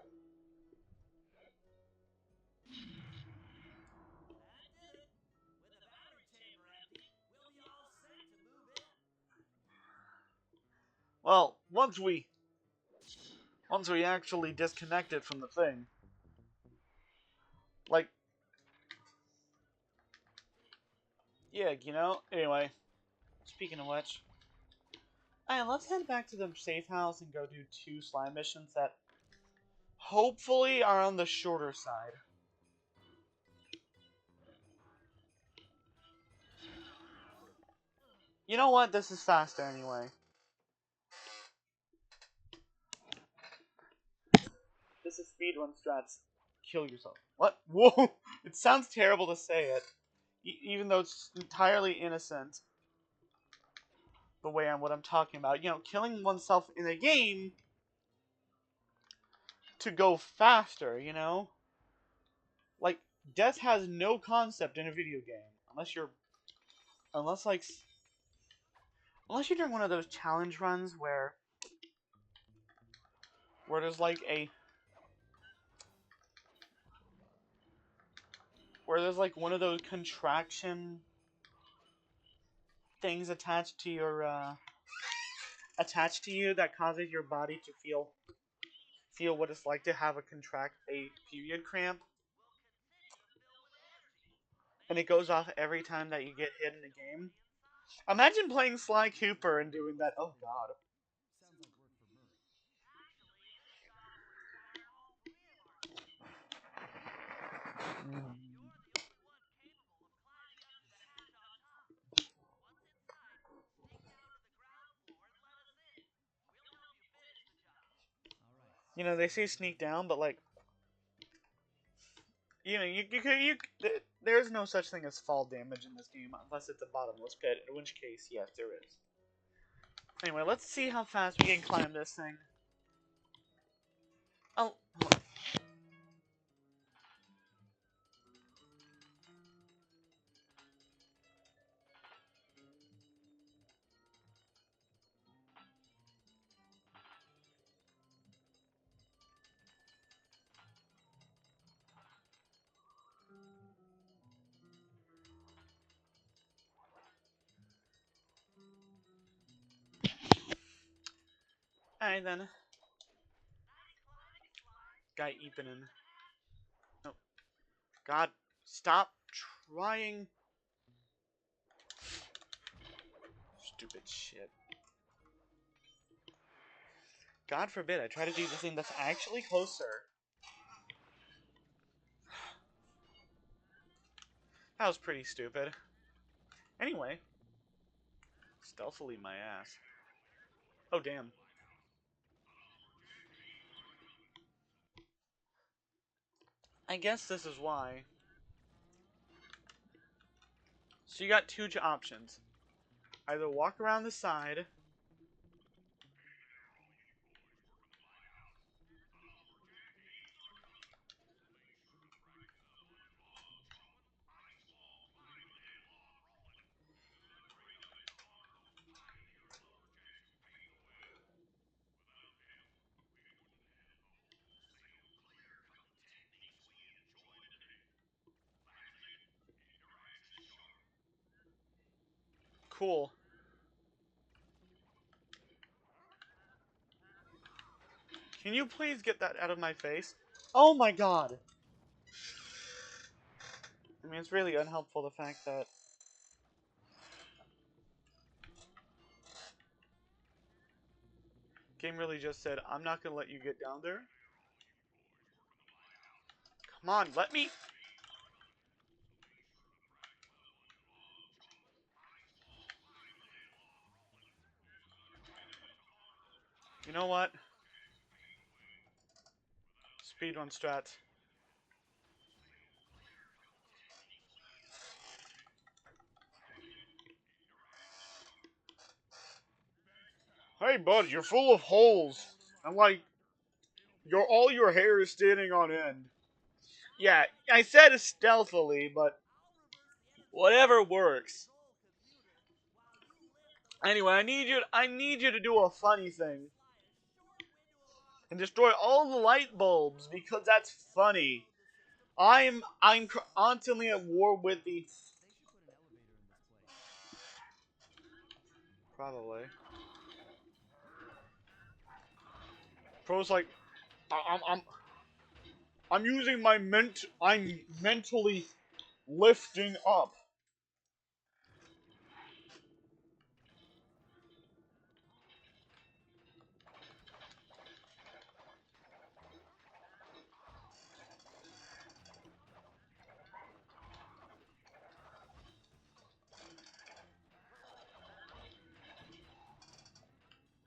Well, once we actually disconnect it from the thing. Like, Yeah, you know. Anyway, speaking of which, alright, let's head back to the safe house and go do 2 slime missions that hopefully are on the shorter side. You know what? This is faster anyway. This is speedrun strats. Kill yourself. What? Whoa! It sounds terrible to say it, even though it's entirely innocent. The way what I'm talking about, you know, killing oneself in a game to go faster. You know, like death has no concept in a video game unless you're, unless like, unless you're doing one of those challenge runs where there's like a where there's like one of those contraction things attached to you that causes your body to feel what it's like to have a period cramp, and it goes off every time that you get hit in a game. Imagine playing Sly Cooper and doing that. Oh god. Sounds like work for Murray. All right. You know, they say sneak down, but like, you know, there's no such thing as fall damage in this game unless it's a bottomless pit, in which case, yes, there is. Anyway, let's see how fast we can climb this thing. Oh, alright then. Guy Epenin. No. God, stop trying. Stupid shit. God forbid I try to do the thing that's actually closer. That was pretty stupid. Anyway. Stealthily my ass. Oh, damn. I guess this is why. So you got 2 options. Either walk around the side. Cool. Can you please get that out of my face? Oh my god. I mean, it's really unhelpful the fact that game really just said, I'm not gonna let you get down there. Come on, let me. You know what? Speedrun strats. Hey, bud, you're full of holes. I'm like, all your hair is standing on end. Yeah, I said it stealthily, but whatever works. Anyway, I need you to do a funny thing and destroy all the light bulbs because that's funny. I'm constantly at war with the. They should put an elevator in this place. Probably. Pro's like, I'm using my I'm mentally lifting up.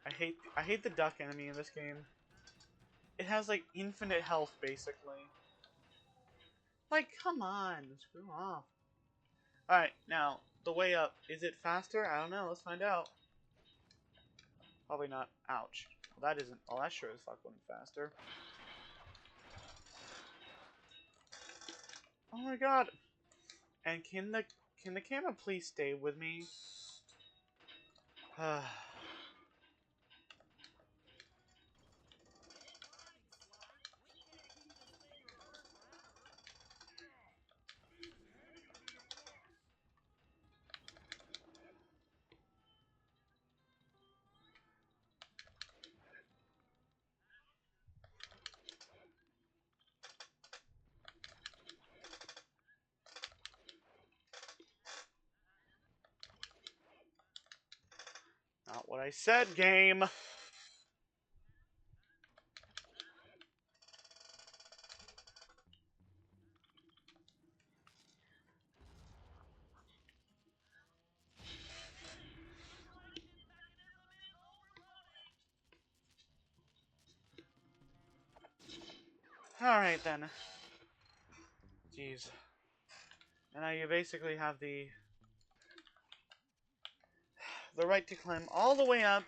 I hate the duck enemy in this game. It has like infinite health basically. Like, come on, screw off. Alright, now, the way up. Is it faster? I don't know, let's find out. Probably not. Ouch. Well, that isn't. Oh, that sure as fuck wasn't faster. Oh my god. And can the camera please stay with me? Not what I said, game. Alright then. Jeez. And now you basically have the right to climb all the way up,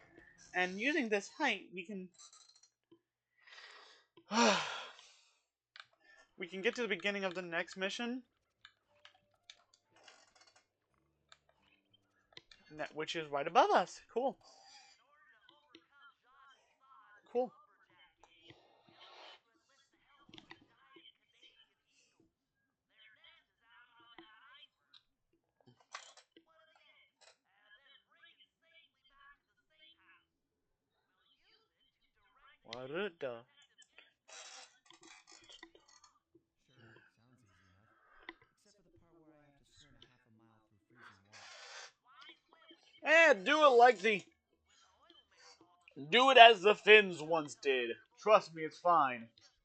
and using this height, we can we can get to the beginning of the next mission, which is right above us. Cool. Cool. What the? Sure, sounds easy enough. Except for the part where I have to swim a half a mile through freezing water. Do it like do it as the Finns once did. Trust me, it's fine. I see.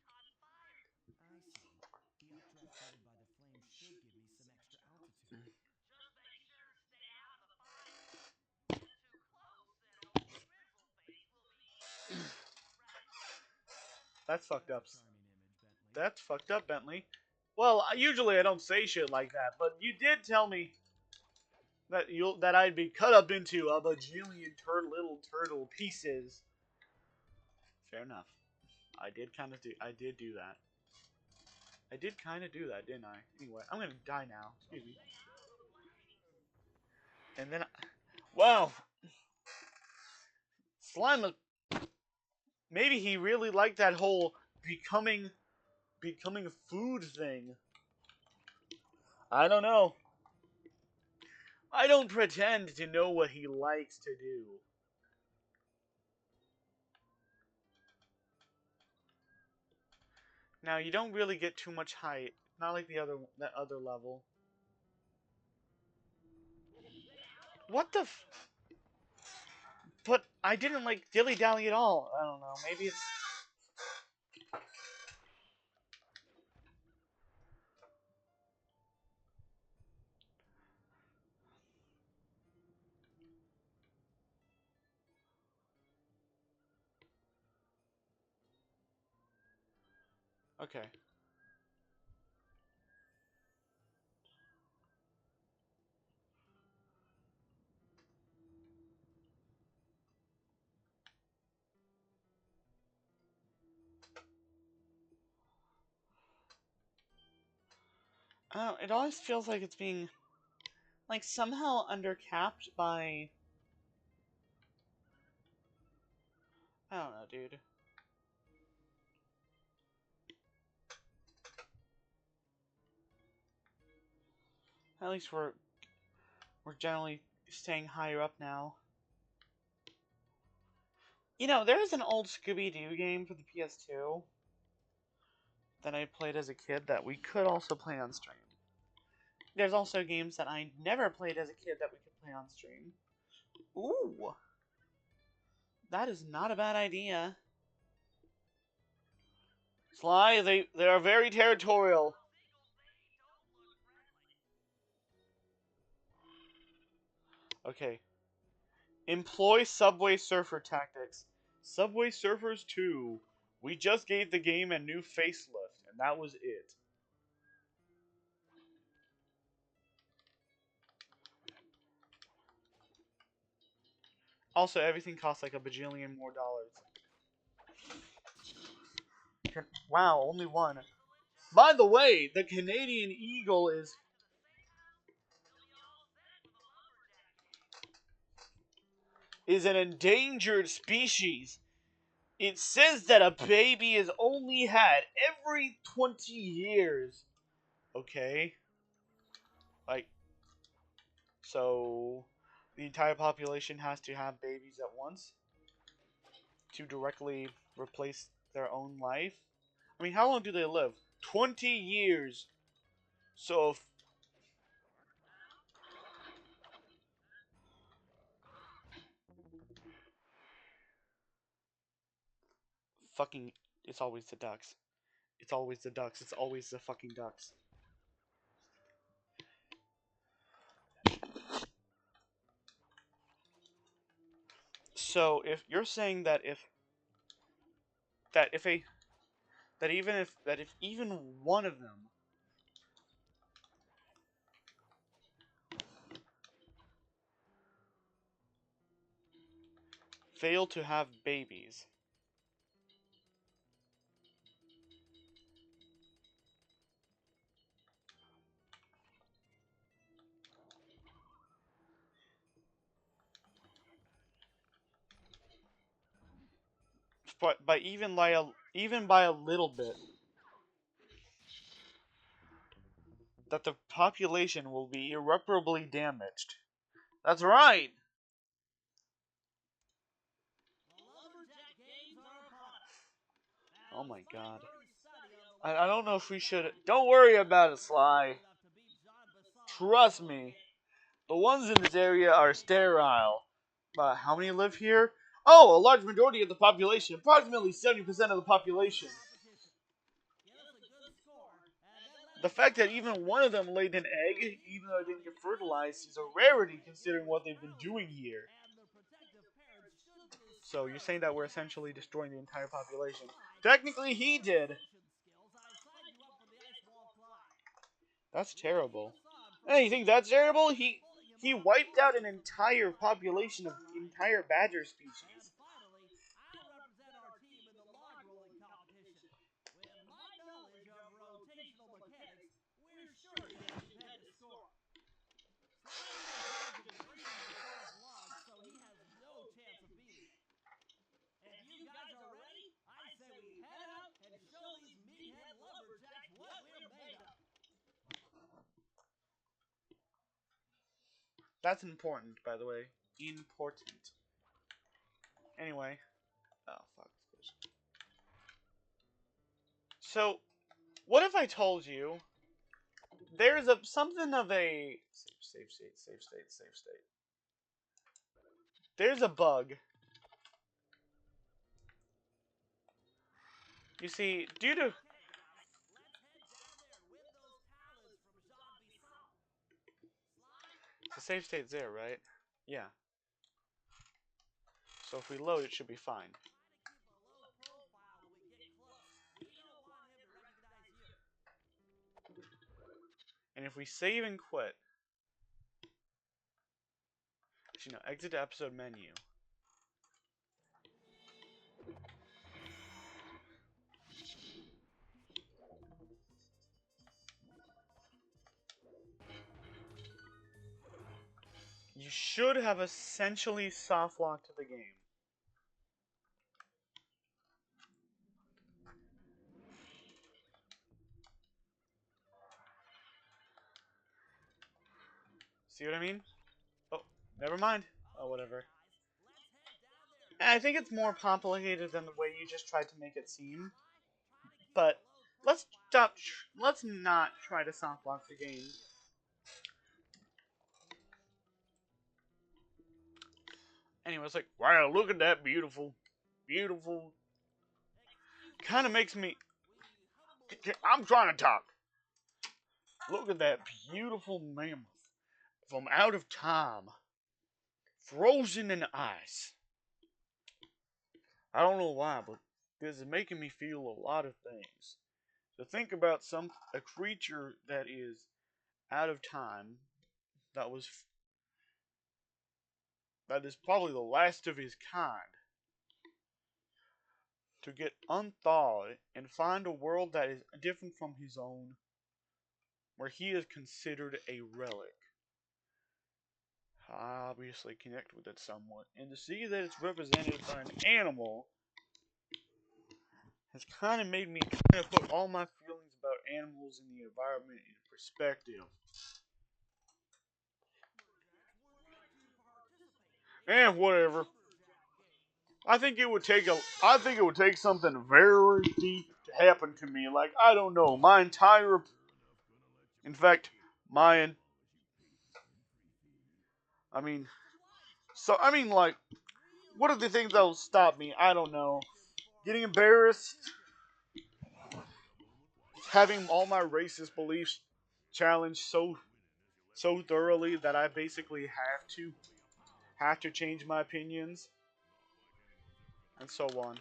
The updraft created by the flames should give me some extra altitude. That's fucked up. That's a charming image, Bentley. That's fucked up, Bentley. Well, usually I don't say shit like that, but you did tell me that I'd be cut up into a bajillion little turtle pieces. Fair enough. I did do that. I did kind of do that, didn't I? Anyway, I'm gonna die now. Excuse me. And then, wow, Slime. Maybe he really liked that whole becoming food thing. I don't know. I don't pretend to know what he likes to do. Now you don't really get too much height, not like that other level. What the? But I didn't like dilly dally at all. I don't know. Maybe it's. Okay. Oh, it always feels like it's being, like, somehow undercapped by. I don't know, dude. At least we're generally staying higher up now. You know, there's an old Scooby-Doo game for the PS2 that I played as a kid that we could also play on stream. There's also games that I never played as a kid that we could play on stream. Ooh! That is not a bad idea. Sly, they are very territorial. Okay. Employ Subway Surfer tactics. Subway Surfers 2. We just gave the game a new facelift, and that was it. Also, everything costs like a bajillion more dollars. Wow, only one. By the way, the Canadian eagle is an endangered species. It says that a baby is only had every 20 years. Okay? Like, so the entire population has to have babies at once to directly replace their own life? I mean, how long do they live? 20 years. So if fucking it's always the ducks. It's always the ducks. It's always the fucking ducks. So if you're saying that if even one of them fail to have babies, but by even by a little bit, that the population will be irreparably damaged. That's right. Oh my god. I don't know if we should. Don't worry about it, Sly. Trust me. The ones in this area are sterile. But how many live here? Oh, a large majority of the population. Approximately 70% of the population. The fact that even one of them laid an egg, even though it didn't get fertilized, is a rarity considering what they've been doing here. So you're saying that we're essentially destroying the entire population. Technically, he did. That's terrible. Hey, you think that's terrible? He wiped out an entire population of entire badger species. That's important, by the way. Important. Anyway. Oh, fuck. So, what if I told you there's something of a save state. There's a bug. You see, due to the save state's there, right? Yeah. So if we load, it should be fine. And if we save and quit, actually no, exit to episode menu. You should have essentially soft locked to the game. See what I mean? Oh, never mind. Oh, whatever. I think it's more complicated than the way you just tried to make it seem. But let's stop. Let's not try to soft lock the game. Anyway, it's like, wow, look at that beautiful. Kind of makes me. I'm trying to talk. Look at that beautiful mammoth from out of time. frozen in ice. I don't know why, but this is making me feel a lot of things. To think about a creature that is out of time, that was that is probably the last of his kind, to get unthawed and find a world that is different from his own, where he is considered a relic. I obviously connect with it somewhat, and to see that it's represented by an animal has kind of made me kind of put all my feelings about animals and the environment in perspective. And whatever. I think it would take something very deep to happen to me. Like, I don't know, in fact, my, I mean, like, what are the things that will stop me? I don't know. Getting embarrassed, having all my racist beliefs challenged so thoroughly that I basically have to change my opinions, and so on.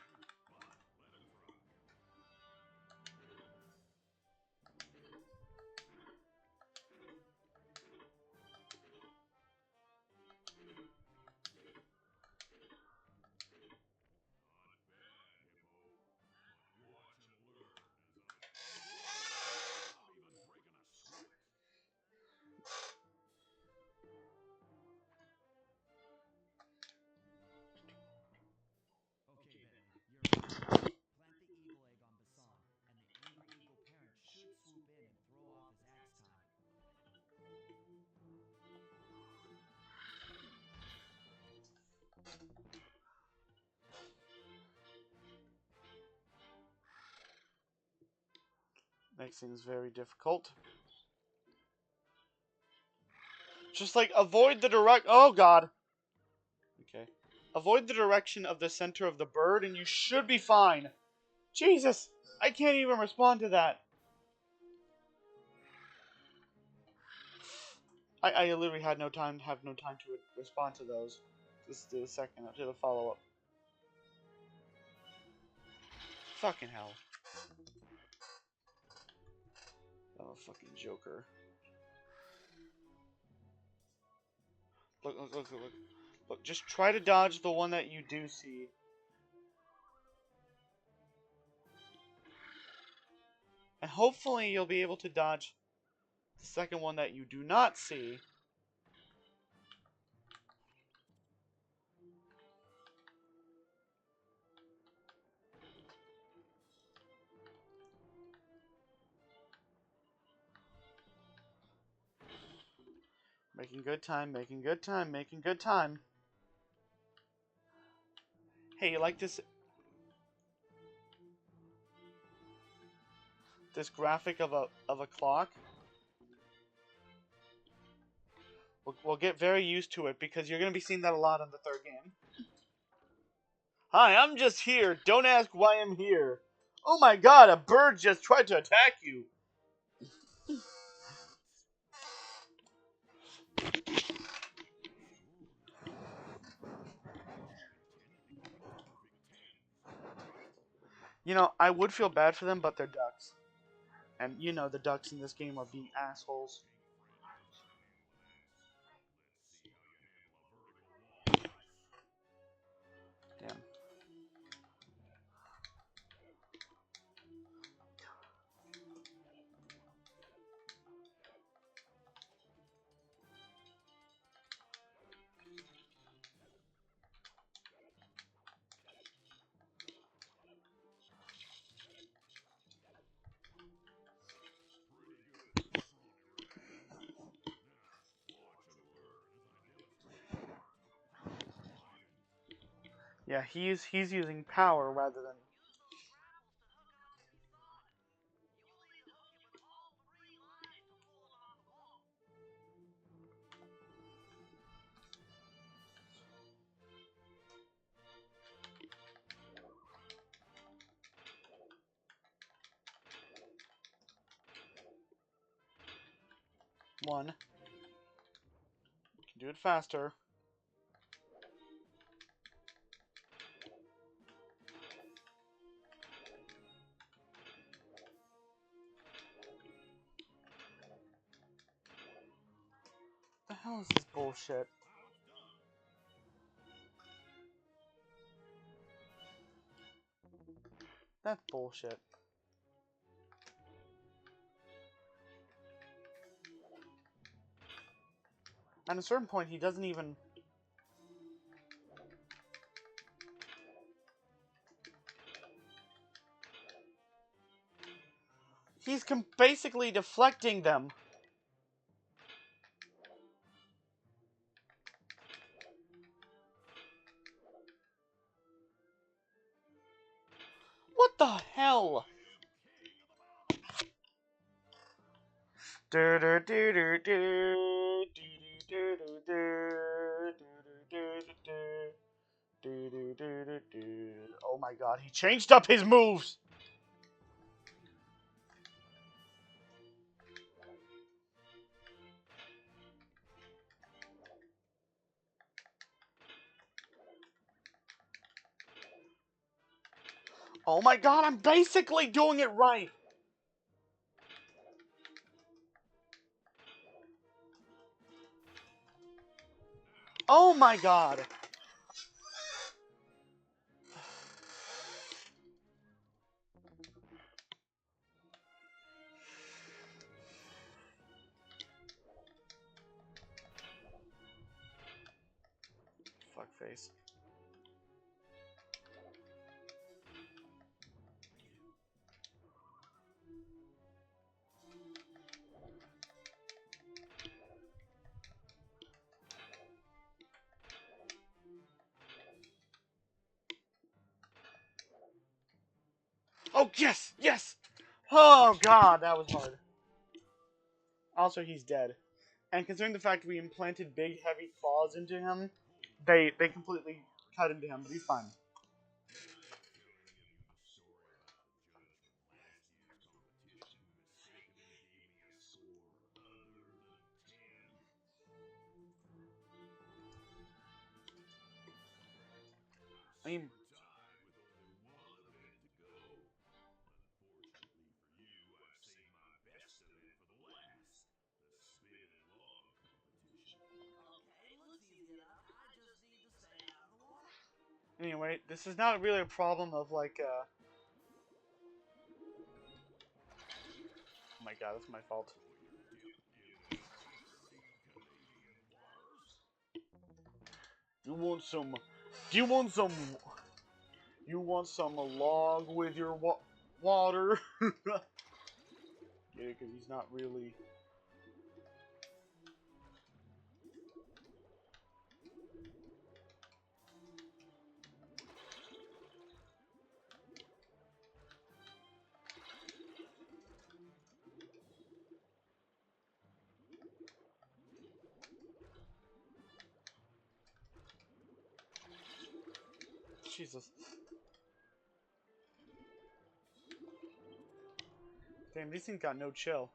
Okay, Benny, you're on. Plant the evil egg on Basan, and the angry eagle parent should swoop in and throw off his axe time. Makes things very difficult. Just like avoid the direct. Oh God. Okay. Avoid the direction of the center of the bird, and you should be fine. Jesus, I can't even respond to that. I literally have no time to respond to those. Let's do the second, to the follow up. Fucking hell. Oh, fucking Joker. Look. Look, just try to dodge the one that you do see. And hopefully you'll be able to dodge the second one that you do not see. Making good time, making good time, making good time. Hey, you like this graphic of a clock? We'll get very used to it because you're going to be seeing that a lot in the third game. Hi, I'm just here. Don't ask why I'm here. Oh my god, a bird just tried to attack you. You know, I would feel bad for them, but they're ducks. And you know the ducks in this game are being assholes. Damn. Yeah, he's using power rather than one. You can do it faster. hell is this bullshit? That's bullshit. At a certain point, he doesn't even... He's basically deflecting them. What the hell? Oh my god, he changed up his moves! Oh my god, I'm basically doing it right! Oh my god! Fuckface. Oh, yes! Yes! Oh god, that was hard. Also, he's dead. And considering the fact we implanted big, heavy claws into him, they completely cut into him, but he's fine. I mean... Anyway, this is not really a problem of, like, Oh my god, that's my fault. You want some... Do you want some... You want some log with your water? Yeah, because he's not really... Jesus. Damn, these things got no chill.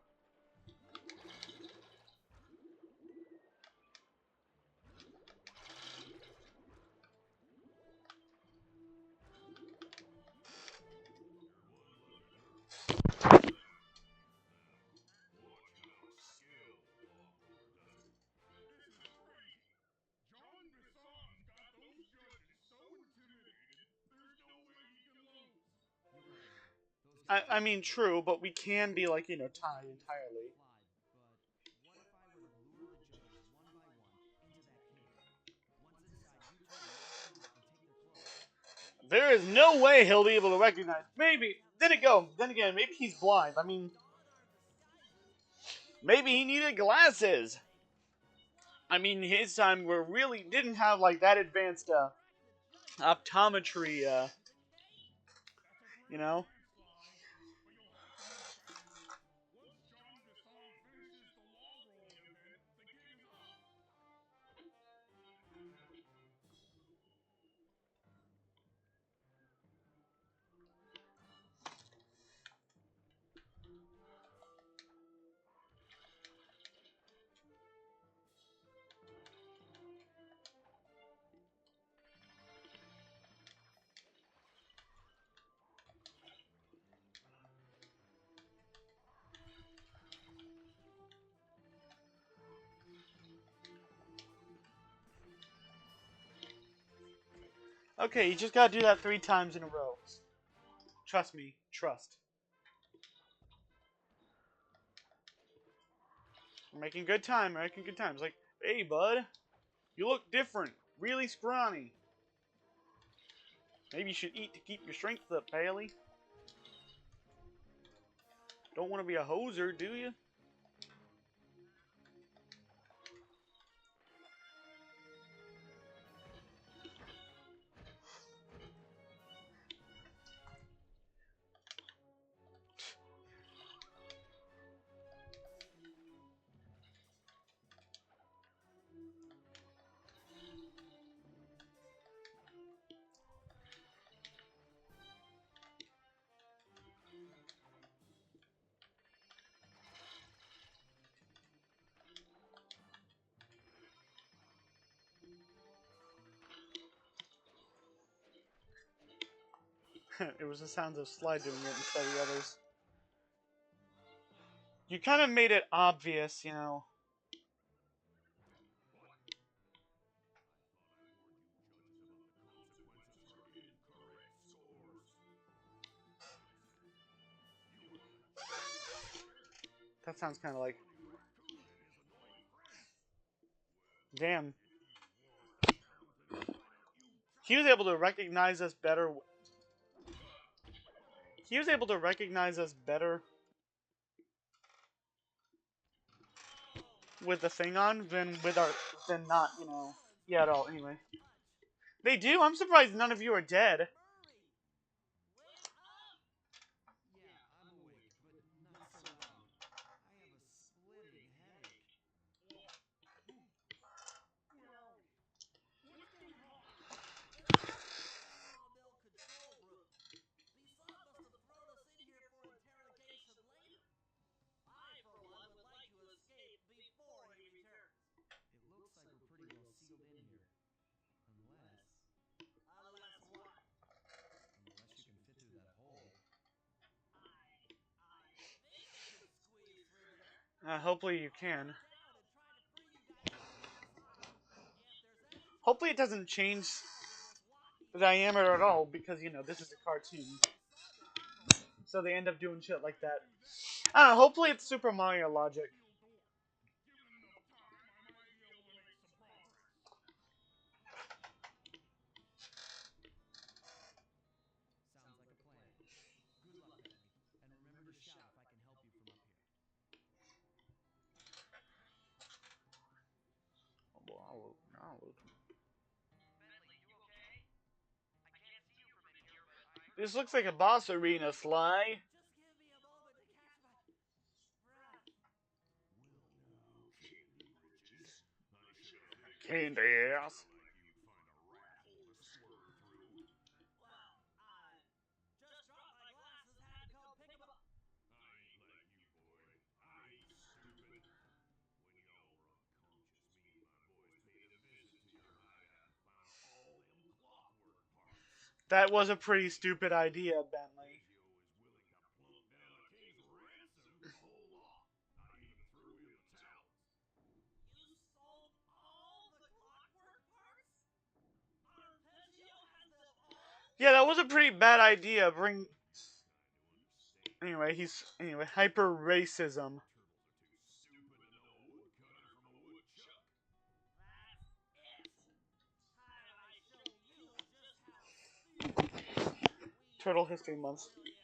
I mean, true, but we can be, like, you know, tied entirely. There is no way he'll be able to recognize. Maybe. Then again, maybe he's blind. I mean, maybe he needed glasses. I mean, his time we really didn't have, like, that advanced, optometry, you know? Okay, you just gotta do that 3 times in a row. Trust me. Trust. We're making good time. We're making good time. It's like, hey, bud. You look different. Really scrawny. Maybe you should eat to keep your strength up, Bailey. Don't want to be a hoser, do you? It was the sounds of Slide doing it instead of the others. You kind of made it obvious, you know. That sounds kind of like... Damn. He was able to recognize us better... He was able to recognize us better with the thing on than with our... than not, you know... Yeah, at all, anyway. They do? I'm surprised none of you are dead. Yeah, I'm awake, but not so long. I have a splitting headache. Well, what's going on? Sawmill control room. Bisson must have thrown us in here for interrogation later. I, for one, would like to escape before he returns. It looks like we're pretty well sealed in here. Unless... Unless what? Unless you can fit through that hole. I think we can squeeze through there. Hopefully you can. Down and try to free you guys from the inside. If there's any Hopefully it doesn't change the diameter at all, because, you know, this is a cartoon. So they end up doing shit like that. I don't know, hopefully it's Super Mario logic. Sounds like a plan. Good luck, Bentley. And remember to shout if I can help you from up here. This looks like a boss arena, Sly. Just give me a moment to catch my breath. Candy ass. Well, I just dropped my glasses, had to come pick 'em up. That was a pretty stupid idea, Bentley. You sold all the clockwork parts? Arpeggio has them all? Yeah, that was a pretty bad idea. Anyway, hyper racism. That's it. How do I show you just how stupid we Turtle History Month. really are?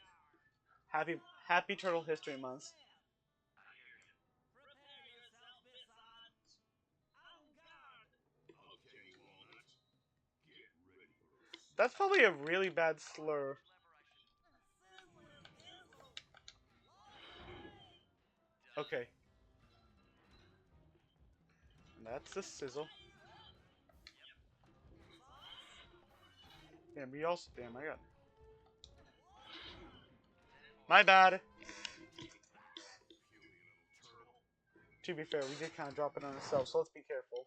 Happy Turtle History Month. Prepare yourself, Bisson. En garde. That's probably a really bad slur. Sizzler dizzle. Okay. That's the sizzle. Damn, I got... My bad. To be fair, we did kind of drop it on ourselves, so let's be careful.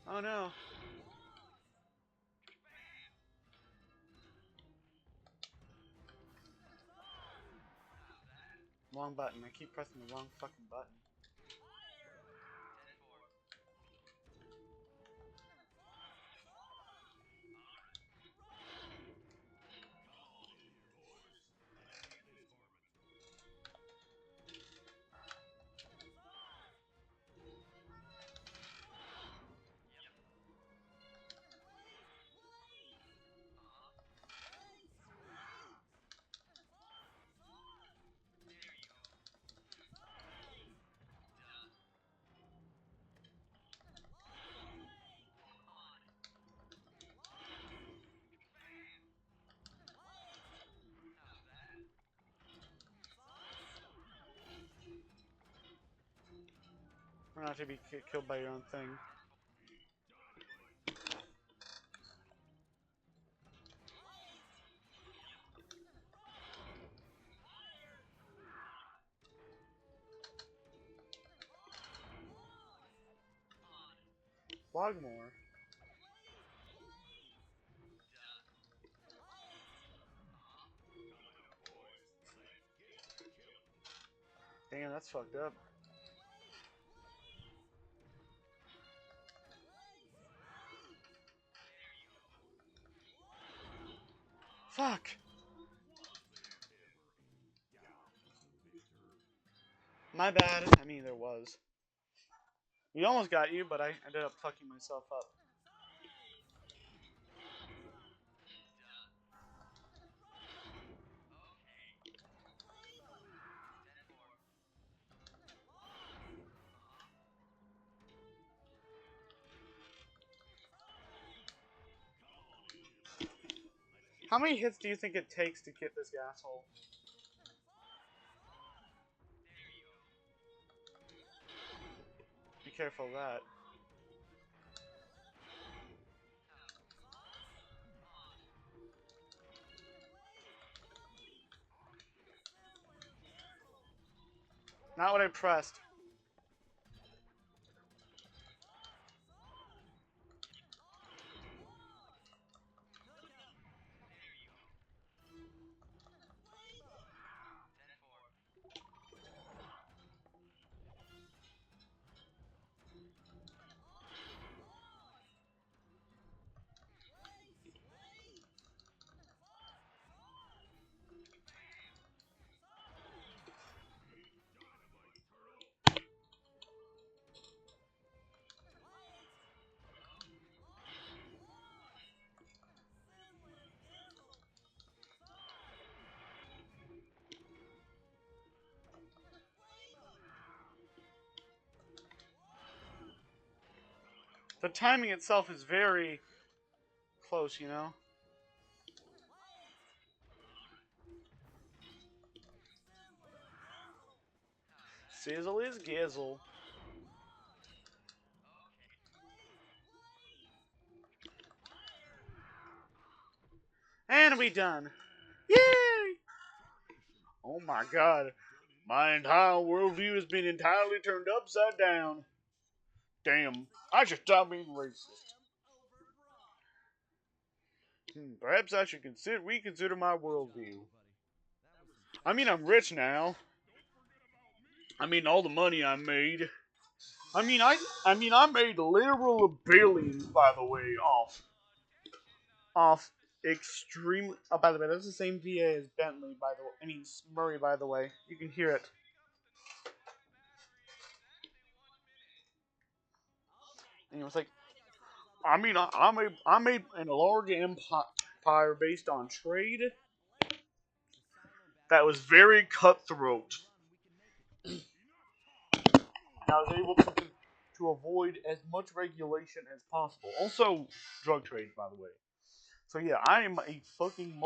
Oh no. Wrong button. I keep pressing the wrong fucking button. Or not to be killed by your own thing. Logmore. Damn, that's fucked up. Fuck! My bad. I mean, there was. We almost got you, but I ended up fucking myself up. How many hits do you think it takes to get this asshole? Be careful of that. Not what I pressed. The timing itself is very close, you know? Sizzle is gizzle. And we done. Yay! Oh my god. My entire worldview has been entirely turned upside down. Damn. I should stop being racist. Perhaps I should reconsider my worldview. I mean, I'm rich now. I mean, all the money I made. I mean, I made literal billions, by the way, off extremely. Oh, by the way, that's the same VA as Bentley, by the way. I mean, Murray, by the way. You can hear it. And it was like, I mean, I made an large empire based on trade that was very cutthroat. And I was able to avoid as much regulation as possible. Also, drug trade, by the way. So yeah, I am a fucking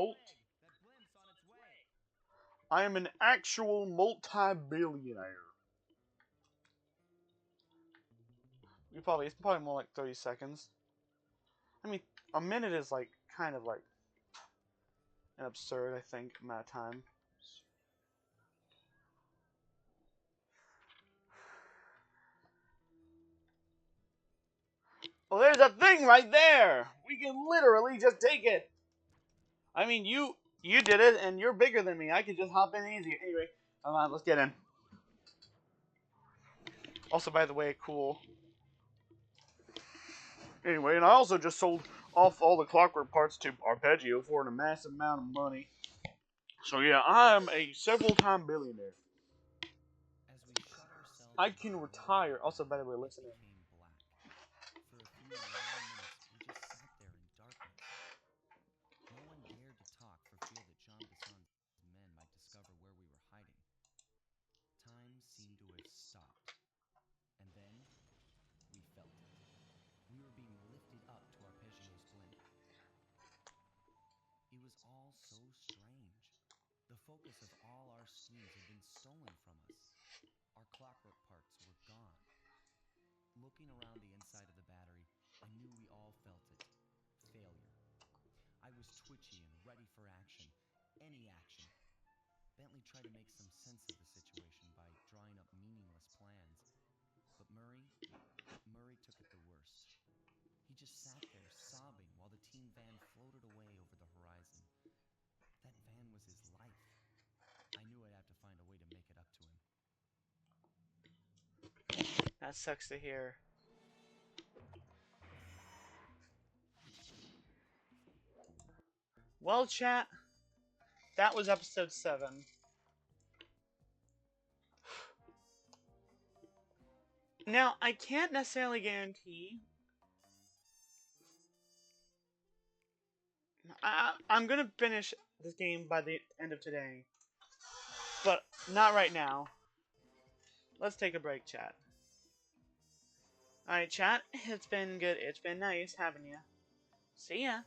I am an actual multi-billionaire. It's probably more like 30 seconds. I mean, a minute is like kind of like an absurd, I think, amount of time. Well, there's a thing right there. We can literally just take it. I mean, you did it, and you're bigger than me. I could just hop in easy. Anyway, come on, let's get in. Also, by the way, cool. Anyway, and I also just sold off all the clockwork parts to Arpeggio for a massive amount of money. So yeah, I'm a several-time billionaire. I can retire. Also, by the way, listen in. For a few long minutes, we just sat there in darkness. No one dared to talk for fear that Jean Bison's men might discover where we were hiding. Time seemed to have stopped. And then, we felt it. We were being lifted up to Arpeggio's blimp. It was all so strange. The focus of all our schemes had been stolen from us. Our clockwork parts were gone. Looking around the inside of the battery, I knew we all felt it. Failure. I was twitchy and ready for action. Any action. Bentley tried to make some sense of the situation by drawing up meaningless plans. But Murray took it the worst. He just sat there sobbing while the team van floated away over the horizon. That van was his life. I knew I'd have to find a way to make it up to him. That sucks to hear. Well, chat, that was episode 7. Now, I can't necessarily guarantee. I'm gonna finish this game by the end of today. But not right now. Let's take a break, chat. Alright, chat, it's been good. It's been nice having you. See ya.